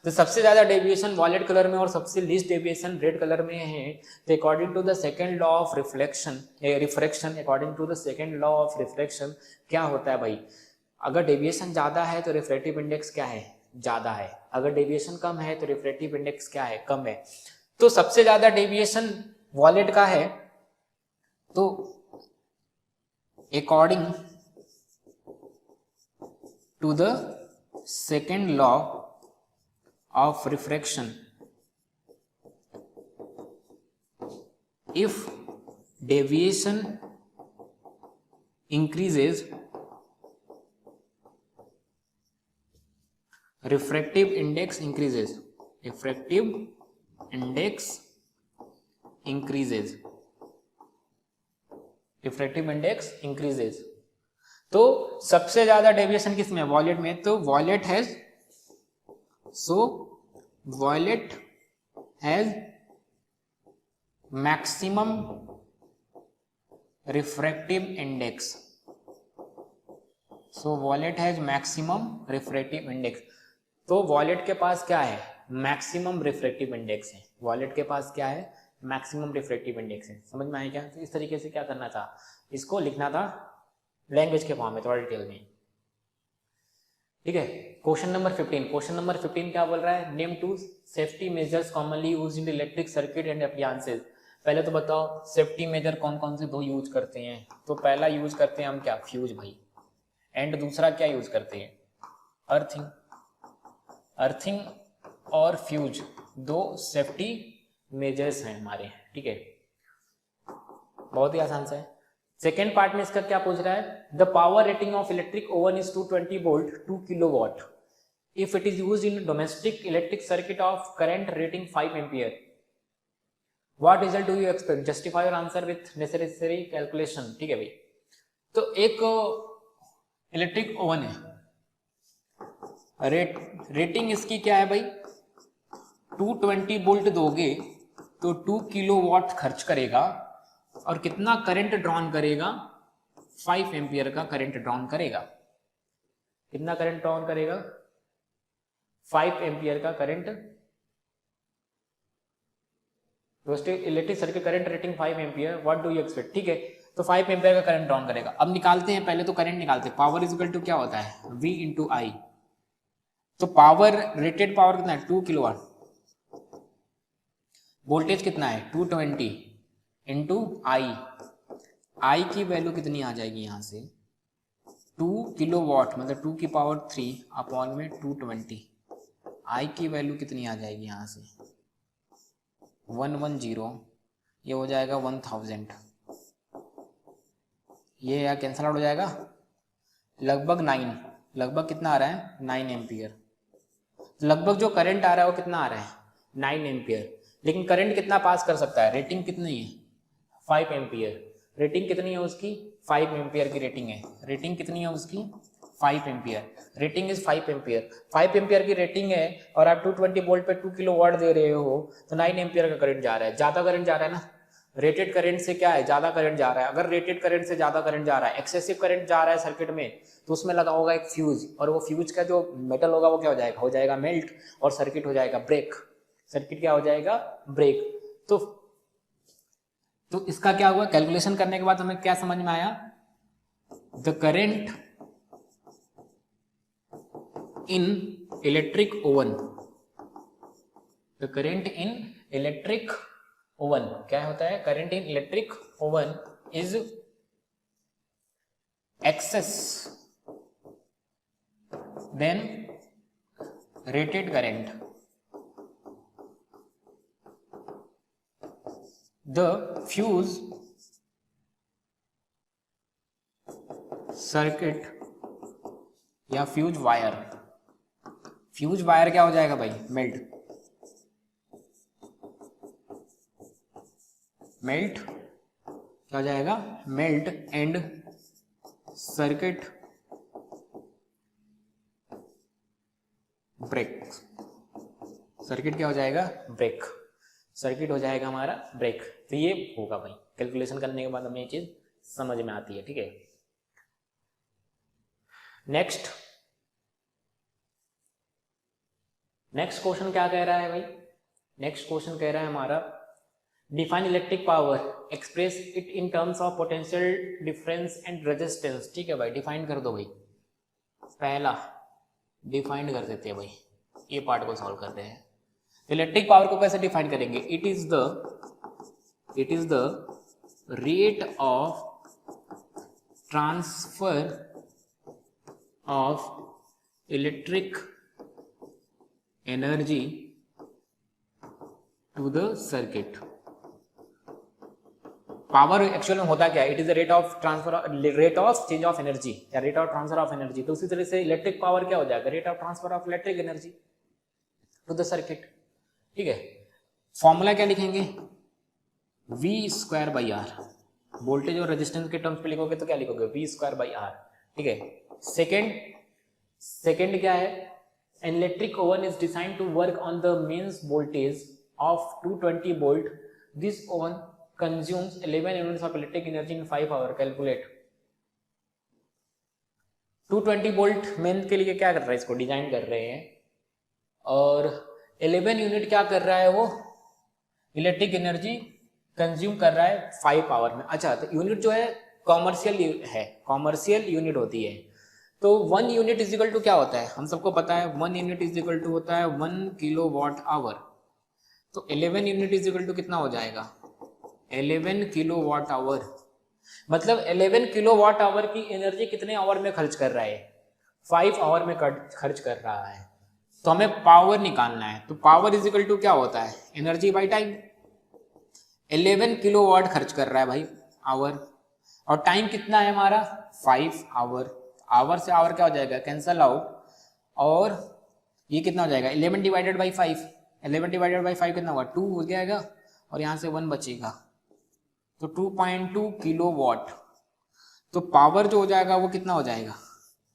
तो सबसे ज्यादा डेविएशन वॉयलेट कलर में और सबसे लीस्ट डेविएशन रेड कलर में है। तो according to the second law of refraction, according to the second law of refraction क्या होता है भाई? अगर डेविएशन ज्यादा है तो रिफ्रैक्टिव इंडेक्स क्या है? ज्यादा है। अगर डेविएशन कम है तो रिफ्रैक्टिव इंडेक्स क्या है? कम है। तो सबसे ज्यादा डेविएशन वॉयलेट का है। तो according to the second law of refraction, if deviation increases, refractive index increases, refractive index increases, refractive index increases। तो सबसे ज्यादा डेविएशन किसमें? वॉयलेट में। तो violet has, so violet has maximum refractive index, so violet has maximum refractive index। तो violet के पास क्या है? मैक्सिमम रिफ्रैक्टिव इंडेक्स है। वॉयलेट के पास क्या है? मैक्सिमम रिफ्रैक्टिव इंडेक्स है। समझ में आया क्या? तो इस तरीके से क्या करना था, इसको लिखना था लैंग्वेज के फॉर्म में, थोड़ा डिटेल में, ठीक है। Question number 15। क्वेश्चन नंबर 15 क्या बोल रहा है? Name two safety measures commonly used in electric circuit and appliances. पहले तो बताओ सेफ्टी मेजर कौन कौन से दो यूज करते हैं। तो पहला यूज करते हैं हम क्या? फ्यूज भाई। एंड दूसरा क्या यूज करते हैं? अर्थिंग। अर्थिंग और फ्यूज दो सेफ्टी मेजर्स हैं हमारे, ठीक है। बहुत ही आसान सा है। सेकेंड पार्ट में इसका क्या पूछ रहा है? The power rating of electric oven is 220 volt 2 kilowatt if it is used in domestic electric circuit of current rating 5 ampere. What result do you expect? Justify your answer with necessary calculation, ठीक है भाई। तो एक electric oven है, rating इसकी क्या है भाई? 220 वोल्ट दोगे तो 2 किलोवाट खर्च करेगा और कितना करंट ड्रॉन करेगा? 5 एम्पियर का करंट ड्रॉन करेगा। कितना करंट ड्रॉन करेगा? 5 एम्पियर का current. Electric circuit current rating 5 ampere, what do you expect? ठीक है, तो 5 एम्पियर का करंट ड्रॉन करेगा। अब निकालते हैं, पहले तो करंट निकालते हैं। पावर इज इक्वल टू क्या होता है? V इंटू आई। तो पावर, रेटेड पावर कितना है? 2 किलोवाट। वोल्टेज कितना है? 220 इंटू आई। आई की वैल्यू कितनी आ जाएगी यहां से? 2 किलोवाट मतलब 2 की पावर 3 अपॉन में 220। आई की वैल्यू कितनी आ जाएगी यहां से? 110 ये हो जाएगा 1000, ये यहाँ कैंसल आउट हो जाएगा, लगभग 9, लगभग कितना आ रहा है 9 एम्पियर। लगभग जो करंट आ रहा है वो कितना आ रहा है 9 एम्पियर। लेकिन करंट कितना पास कर सकता है, रेटिंग कितनी है 5 एम्पियर। रेटिंग कितनी है उसकी 5 एम्पियर की रेटिंग है। रेटिंग कितनी है उसकी 5 ampere. Rating is 5 ampere. 5 ampere की रेटिंग है और आप 220 वोल्ट पे 2 किलो वाट दे रहे हो तो 9 एम्पियर का करंट जा रहा है। ज्यादा करंट जा रहा है ना, रेटेड करंट से क्या है ज्यादा करंट जा रहा है। अगर रेटेड करंट से ज्यादा करंट जा रहा है, एक्सेसिव करंट जा रहा है सर्किट में, तो उसमें लगा होगा एक फ्यूज, और वो फ्यूज का जो मेटल होगा वो क्या हो जाएगा मेल्ट, और सर्किट हो जाएगा ब्रेक। सर्किट क्या हो जाएगा ब्रेक। तो इसका क्या हुआ, कैलकुलेशन करने के बाद हमें क्या समझ में आया, the current in electric oven, the current in electric oven क्या होता है, current in electric oven is excess than rated current. The fuse circuit या फ्यूज वायर, फ्यूज वायर क्या हो जाएगा भाई मेल्ट, मेल्ट क्या हो जाएगा melt, and circuit break. Circuit क्या हो जाएगा ब्रेक, सर्किट हो जाएगा हमारा ब्रेक। तो ये होगा भाई, कैलकुलेशन करने के बाद हमें ये चीज समझ में आती है। ठीक है, नेक्स्ट क्वेश्चन क्या कह रहा है भाई, नेक्स्ट क्वेश्चन कह रहा है हमारा define electric power, express it in terms of potential difference and resistance. ठीक है भाई, डिफाइन कर दो भाई। पहला डिफाइन कर देते हैं भाई, ये पार्ट को सॉल्व करते हैं। इलेक्ट्रिक पावर को कैसे डिफाइन करेंगे, it is the rate of transfer of electric energy to the circuit. Power actual में होता क्या है, it is the rate of transfer, rate of change of energy या rate of transfer of energy. तो उसी तरह से इलेक्ट्रिक पावर क्या हो जाएगा, rate of transfer of electric energy to the circuit. ठीक है, फॉर्मूला क्या लिखेंगे, V square by R. Voltage और रेजिस्टेंस के टर्म्स पे लिखोगे तो क्या लिखोगे V स्क्वायर बाई आर। ठीक है, सेकेंड क्या है, an electric oven is design to work on the mains voltage of 220 volt. This oven consumes 11 units of electric energy in 5 hour. Calculate. 220 volt main के लिए क्या कर रहा है, इसको डिजाइन कर रहे हैं, और 11 यूनिट क्या कर रहा है, वो इलेक्ट्रिक एनर्जी कंज्यूम कर रहा है 5 आवर में। अच्छा, तो यूनिट जो है कॉमर्शियल है, कॉमर्शियल यूनिट होती है। तो 1 यूनिट इज इक्वल टू क्या होता है, हम सबको पता है 1 यूनिट इज इक्वल टू होता है 1 किलो वाट आवर। तो 11 यूनिट इज इक्वल टू कितना हो जाएगा 11 किलो वाट आवर। मतलब 11 किलो वाट आवर की एनर्जी कितने आवर में खर्च कर रहा है, 5 आवर में खर्च कर रहा है। तो हमें पावर निकालना है, तो पावर इज इक्वल टू क्या होता है energy by time. 11 kilo watt खर्च कर रहा है भाई आवर, और टाइम कितना है हमारा 5 आवर। आवर से आवर क्या हो जाएगा कैंसल आउट, और ये कितना हो जाएगा 11 डिवाइडेड बाई 5। 11 डिवाइडेड बाई 5 कितना होगा 2 हो जाएगा, और यहाँ से 1 बचेगा, तो 2.2 किलो वाट। तो पावर जो हो जाएगा वो कितना हो जाएगा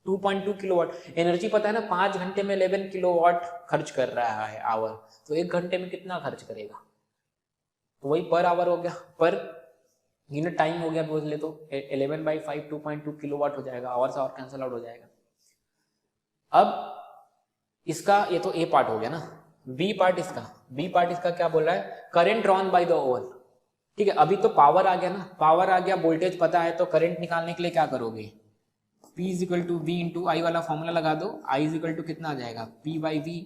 2.2 किलोवाट। एनर्जी पता है ना, 5 घंटे में 11 किलोवाट खर्च कर रहा है आवर, तो 1 घंटे में कितना खर्च करेगा, तो वही पर आवर हो गया, पर यूनिट टाइम हो गया बोल ले तो 11 बाई 5 2.2 किलोवाट हो जाएगा, आवर से आवर कैंसल आउट हो जाएगा। अब इसका ये तो ए पार्ट हो गया ना, बी पार्ट इसका क्या बोल रहा है, current drawn by the oven. ठीक है, अभी तो पावर आ गया ना, पावर आ गया, वोल्टेज पता है, तो करंट निकालने के लिए क्या करोगे, P is equal to V into I वाला फॉर्मूला लगा दो। I इज इक्वल टू कितना आ जाएगा P बाई वी,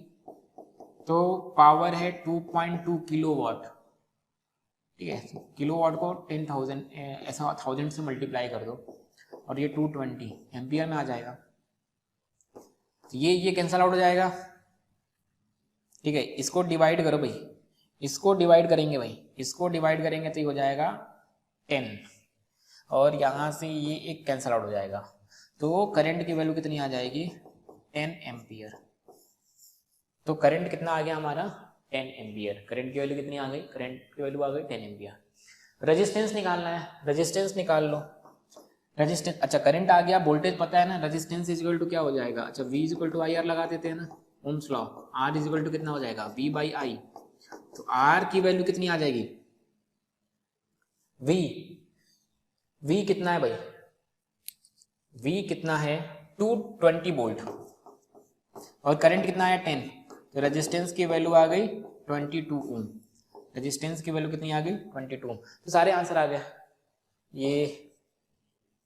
तो पावर है 2.2 किलो वाट। ठीक है, किलो वाट को 10,000 ऐसा 1000 से मल्टीप्लाई कर दो, और ये 220 एम्पियर में आ जाएगा। तो ये कैंसल आउट हो जाएगा। ठीक है, इसको डिवाइड करो भाई, इसको डिवाइड करेंगे भाई, इसको डिवाइड करेंगे तो ये हो जाएगा 10 और यहाँ से ये एक कैंसिल आउट हो जाएगा। तो करंट की वैल्यू कितनी आ जाएगी 10 एम्पियर। तो करंट कितना आ गया हमारा 10 एम्पियर। करंट की वैल्यू कितनी आ गई, करंट की वैल्यू आ गई 10 एम्पियर। रेजिस्टेंस निकालना है, रेजिस्टेंस निकाल लो। रेजिस्टेंस, अच्छा करंट आ गया, वोल्टेज पता है ना, रेजिस्टेंस इज इक्वल टू क्या हो जाएगा, अच्छा V is equal to I R लगा देते हैं ना, ohm's law. R is equal to कितना हो जाएगा V बाई आई। तो R की वैल्यू कितनी आ जाएगी V कितना है भाई, V कितना है 220 वोल्ट और करंट कितना है 10। तो रेजिस्टेंस की वैल्यू आ गई 22 ओम। रेजिस्टेंस की वैल्यू कितनी आ गई 22 ओम। तो सारे आंसर आ गए। ये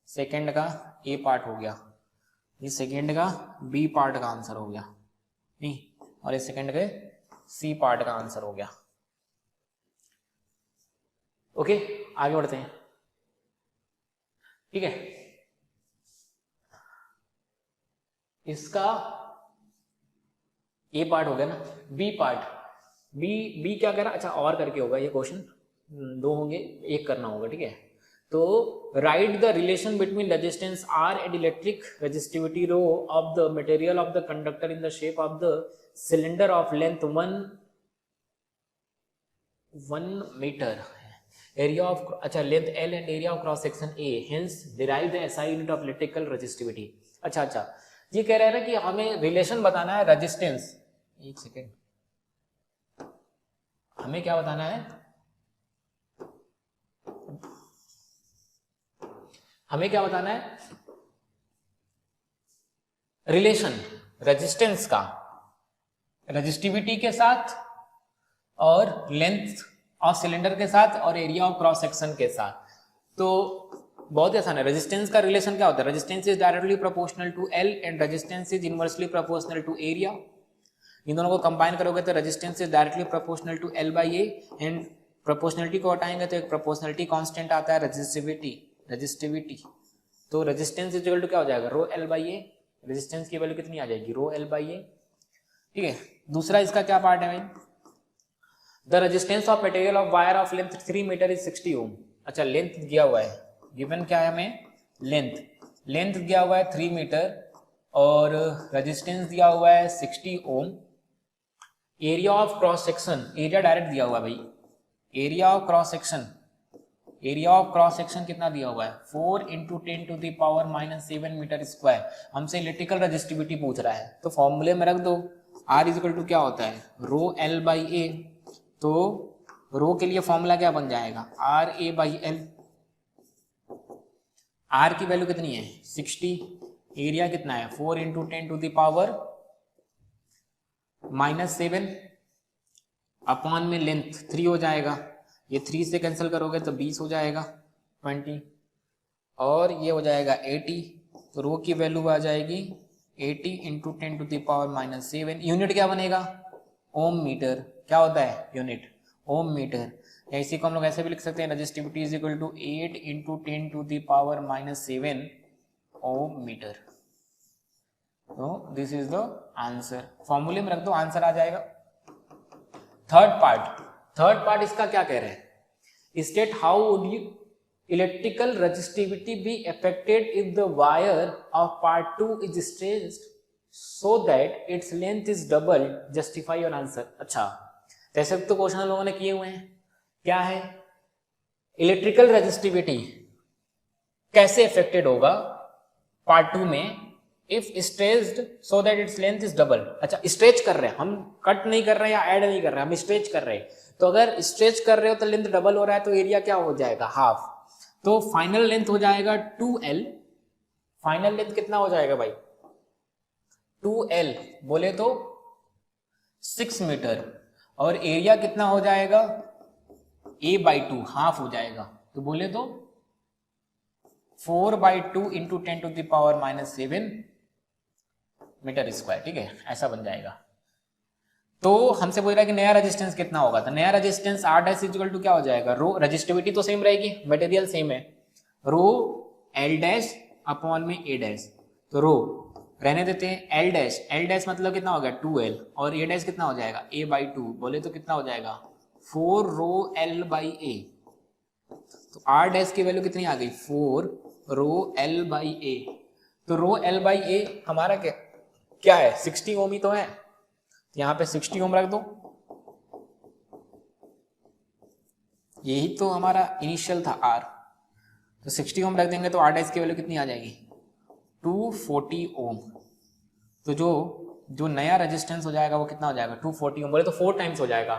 सेकंड का ए पार्ट हो गया, ये सेकंड का बी पार्ट का आंसर हो गया नहीं, और ये सेकंड के सी पार्ट का आंसर हो गया। ओके आगे बढ़ते हैं, ठीक है। इसका ए पार्ट हो गया ना, बी पार्ट, बी क्या कह रहा, अच्छा और करके होगा ये क्वेश्चन, दो होंगे एक करना होगा, ठीक है। तो write the relation between resistance R and electric resistivity rho of the material of the conductor in the shape of the cylinder of length 1 metre, area of, अच्छा length L and area of cross section A, hence derive the SI unit of electrical resistivity. अच्छा ये कह रहा है ना कि हमें relation बताना है रेजिस्टेंस, एक सेकेंड, हमें क्या बताना है, हमें क्या बताना है, रिलेशन रेजिस्टेंस का रेजिस्टिविटी के साथ और लेंथ ऑफ सिलेंडर के साथ और एरिया ऑफ क्रॉस सेक्शन के साथ। तो बहुत आसान है, रेजिस्टेंस का रिलेशन क्या होता है, resistance is directly proportional to L and resistance is inversely proportional to area. इन दोनों को कंबाइन करोगे तो resistance is directly proportional to L by A, and proportionality को हटाएंगे तो एक प्रोपोर्शनलिटी कांस्टेंट आता है रेजिस्टिविटी। तो रेजिस्टेंस इज इक्वल टू क्या हो जाएगा रो L बाई ए, रेजिस्टेंस की वैल्यू कितनी आ जाएगी रो L बाई ए, ठीक है। दूसरा इसका क्या पार्ट है भाई, the resistance of material of wire of length 3 metre is 60 ohm. अच्छा लेंथ दिया हुआ है, गिवन क्या है हमें, लेंथ दिया हुआ है 3 मीटर और रेजिस्टेंस दिया हुआ है 60 ohm. Area of cross section, area direct दिया हुआ है भाई, एरिया ऑफ क्रॉस सेक्शन कितना दिया हुआ है 4 into 10 to the power -7 metre square. हमसे इलेक्ट्रिकल रेजिस्टिविटी पूछ रहा है तो फॉर्मूले में रख दो, R इज इक्वल टू क्या होता है रो L बाई ए। तो रो के लिए फॉर्मूला क्या बन जाएगा R A by L। R की वैल्यू कितनी है 60, एरिया कितना है 4 into 10 to the power -7 upon में लेंथ 3 हो जाएगा, ये 3 से कैंसिल करोगे तो 20 हो जाएगा 20 और ये हो जाएगा 80। तो रो की वैल्यू आ जाएगी 80 into 10 to the power -7। Unit क्या बनेगा ओम मीटर, क्या होता है यूनिट ओम मीटर। या इसी को हम लोग ऐसे भी लिख सकते हैं resistivity is equal to 8 into 10 to the power -7 ohm metre. तो दिस इज द आंसर, फॉर्मूले में रख दो आंसर आ जाएगा। थर्ड पार्ट इसका क्या कह रहे हैं, state how would you electrical resistivity be affected if the wire of part 2 is stretched so that its length is double, justify your answer। अच्छा ऐसे तो क्वेश्चन लोगों ने किए हुए हैं, क्या है इलेक्ट्रिकल रेजिस्टिविटी कैसे अफेक्टेड होगा पार्ट 2 में if stretched so that its length is double। अच्छा स्ट्रेच कर रहे हैं हम, कट नहीं कर रहे हैं या ऐड नहीं कर रहे हैं, हम स्ट्रेच कर रहे हैं। तो अगर स्ट्रेच कर रहे हो तो लेंथ डबल हो रहा है तो एरिया क्या हो जाएगा हाफ। तो फाइनल लेंथ हो जाएगा 2L। फाइनल लेंथ कितना हो जाएगा भाई 2L बोले तो 6 मीटर और एरिया कितना हो जाएगा A/2 हाफ हो जाएगा, तो बोले तो 4/2 into 10 to the power -7 metre square, ठीक है ऐसा बन जाएगा। तो हमसे बोल रहा है कि नया रेजिस्टेंस कितना होगा, तो नया resistance R dash equal to क्या हो जाएगा रो, रेजिस्टिविटी तो सेम रहेगी, मटेरियल सेम है, रो L डैश अपॉन में A डैश। तो रो रहने देते हैं, L डैश मतलब कितना हो गया 2L और A डैश कितना हो जाएगा A/2 बोले तो कितना हो जाएगा 4 रो L बाई ए, तो R डैश की वैल्यू कितनी आ गई 4 रो L बाई ए। तो रो L बाई ए हमारा क्या है 60 ओम ही तो है, यहां पे 60 ओम रख दो, यही तो हमारा इनिशियल था R, तो 60 ओम रख देंगे तो R डैश की वैल्यू कितनी आ जाएगी 240 ओम। तो जो नया रेजिस्टेंस हो जाएगा वो कितना हो जाएगा 240 ओम, बोले तो 4 टाइम्स हो जाएगा,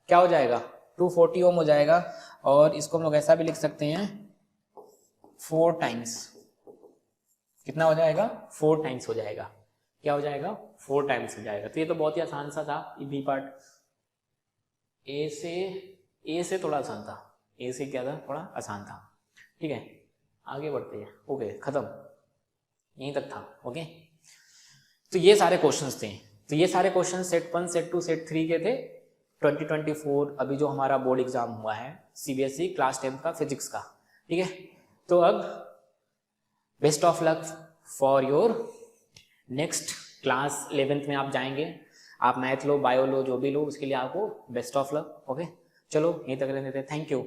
क्या हो जाएगा 240 ओम हो जाएगा। और इसको हम लोग ऐसा भी लिख सकते हैं 4 टाइम्स, कितना हो जाएगा 4 टाइम्स हो जाएगा, क्या हो जाएगा 4 टाइम्स हो जाएगा। तो ये तो बहुत ही आसान सा था ये बी पार्ट, ए से थोड़ा आसान था, ए से क्या था थोड़ा आसान था। ठीक है आगे बढ़ते हैं, ओके खत्म, यहीं तक था। ओके तो ये सारे क्वेश्चंस थे, तो ये सारे क्वेश्चन सेट 1 सेट 2 सेट 3 के थे 2024 अभी जो हमारा बोर्ड एग्जाम हुआ है सीबीएसई क्लास 10 का फिजिक्स का। ठीक है तो अब best of luck for your next class 11th में आप जाएंगे, आप मैथ लो बायो लो जो भी लो उसके लिए आपको बेस्ट ऑफ लक। ओके चलो यहीं तक रहने देते, थैंक यू।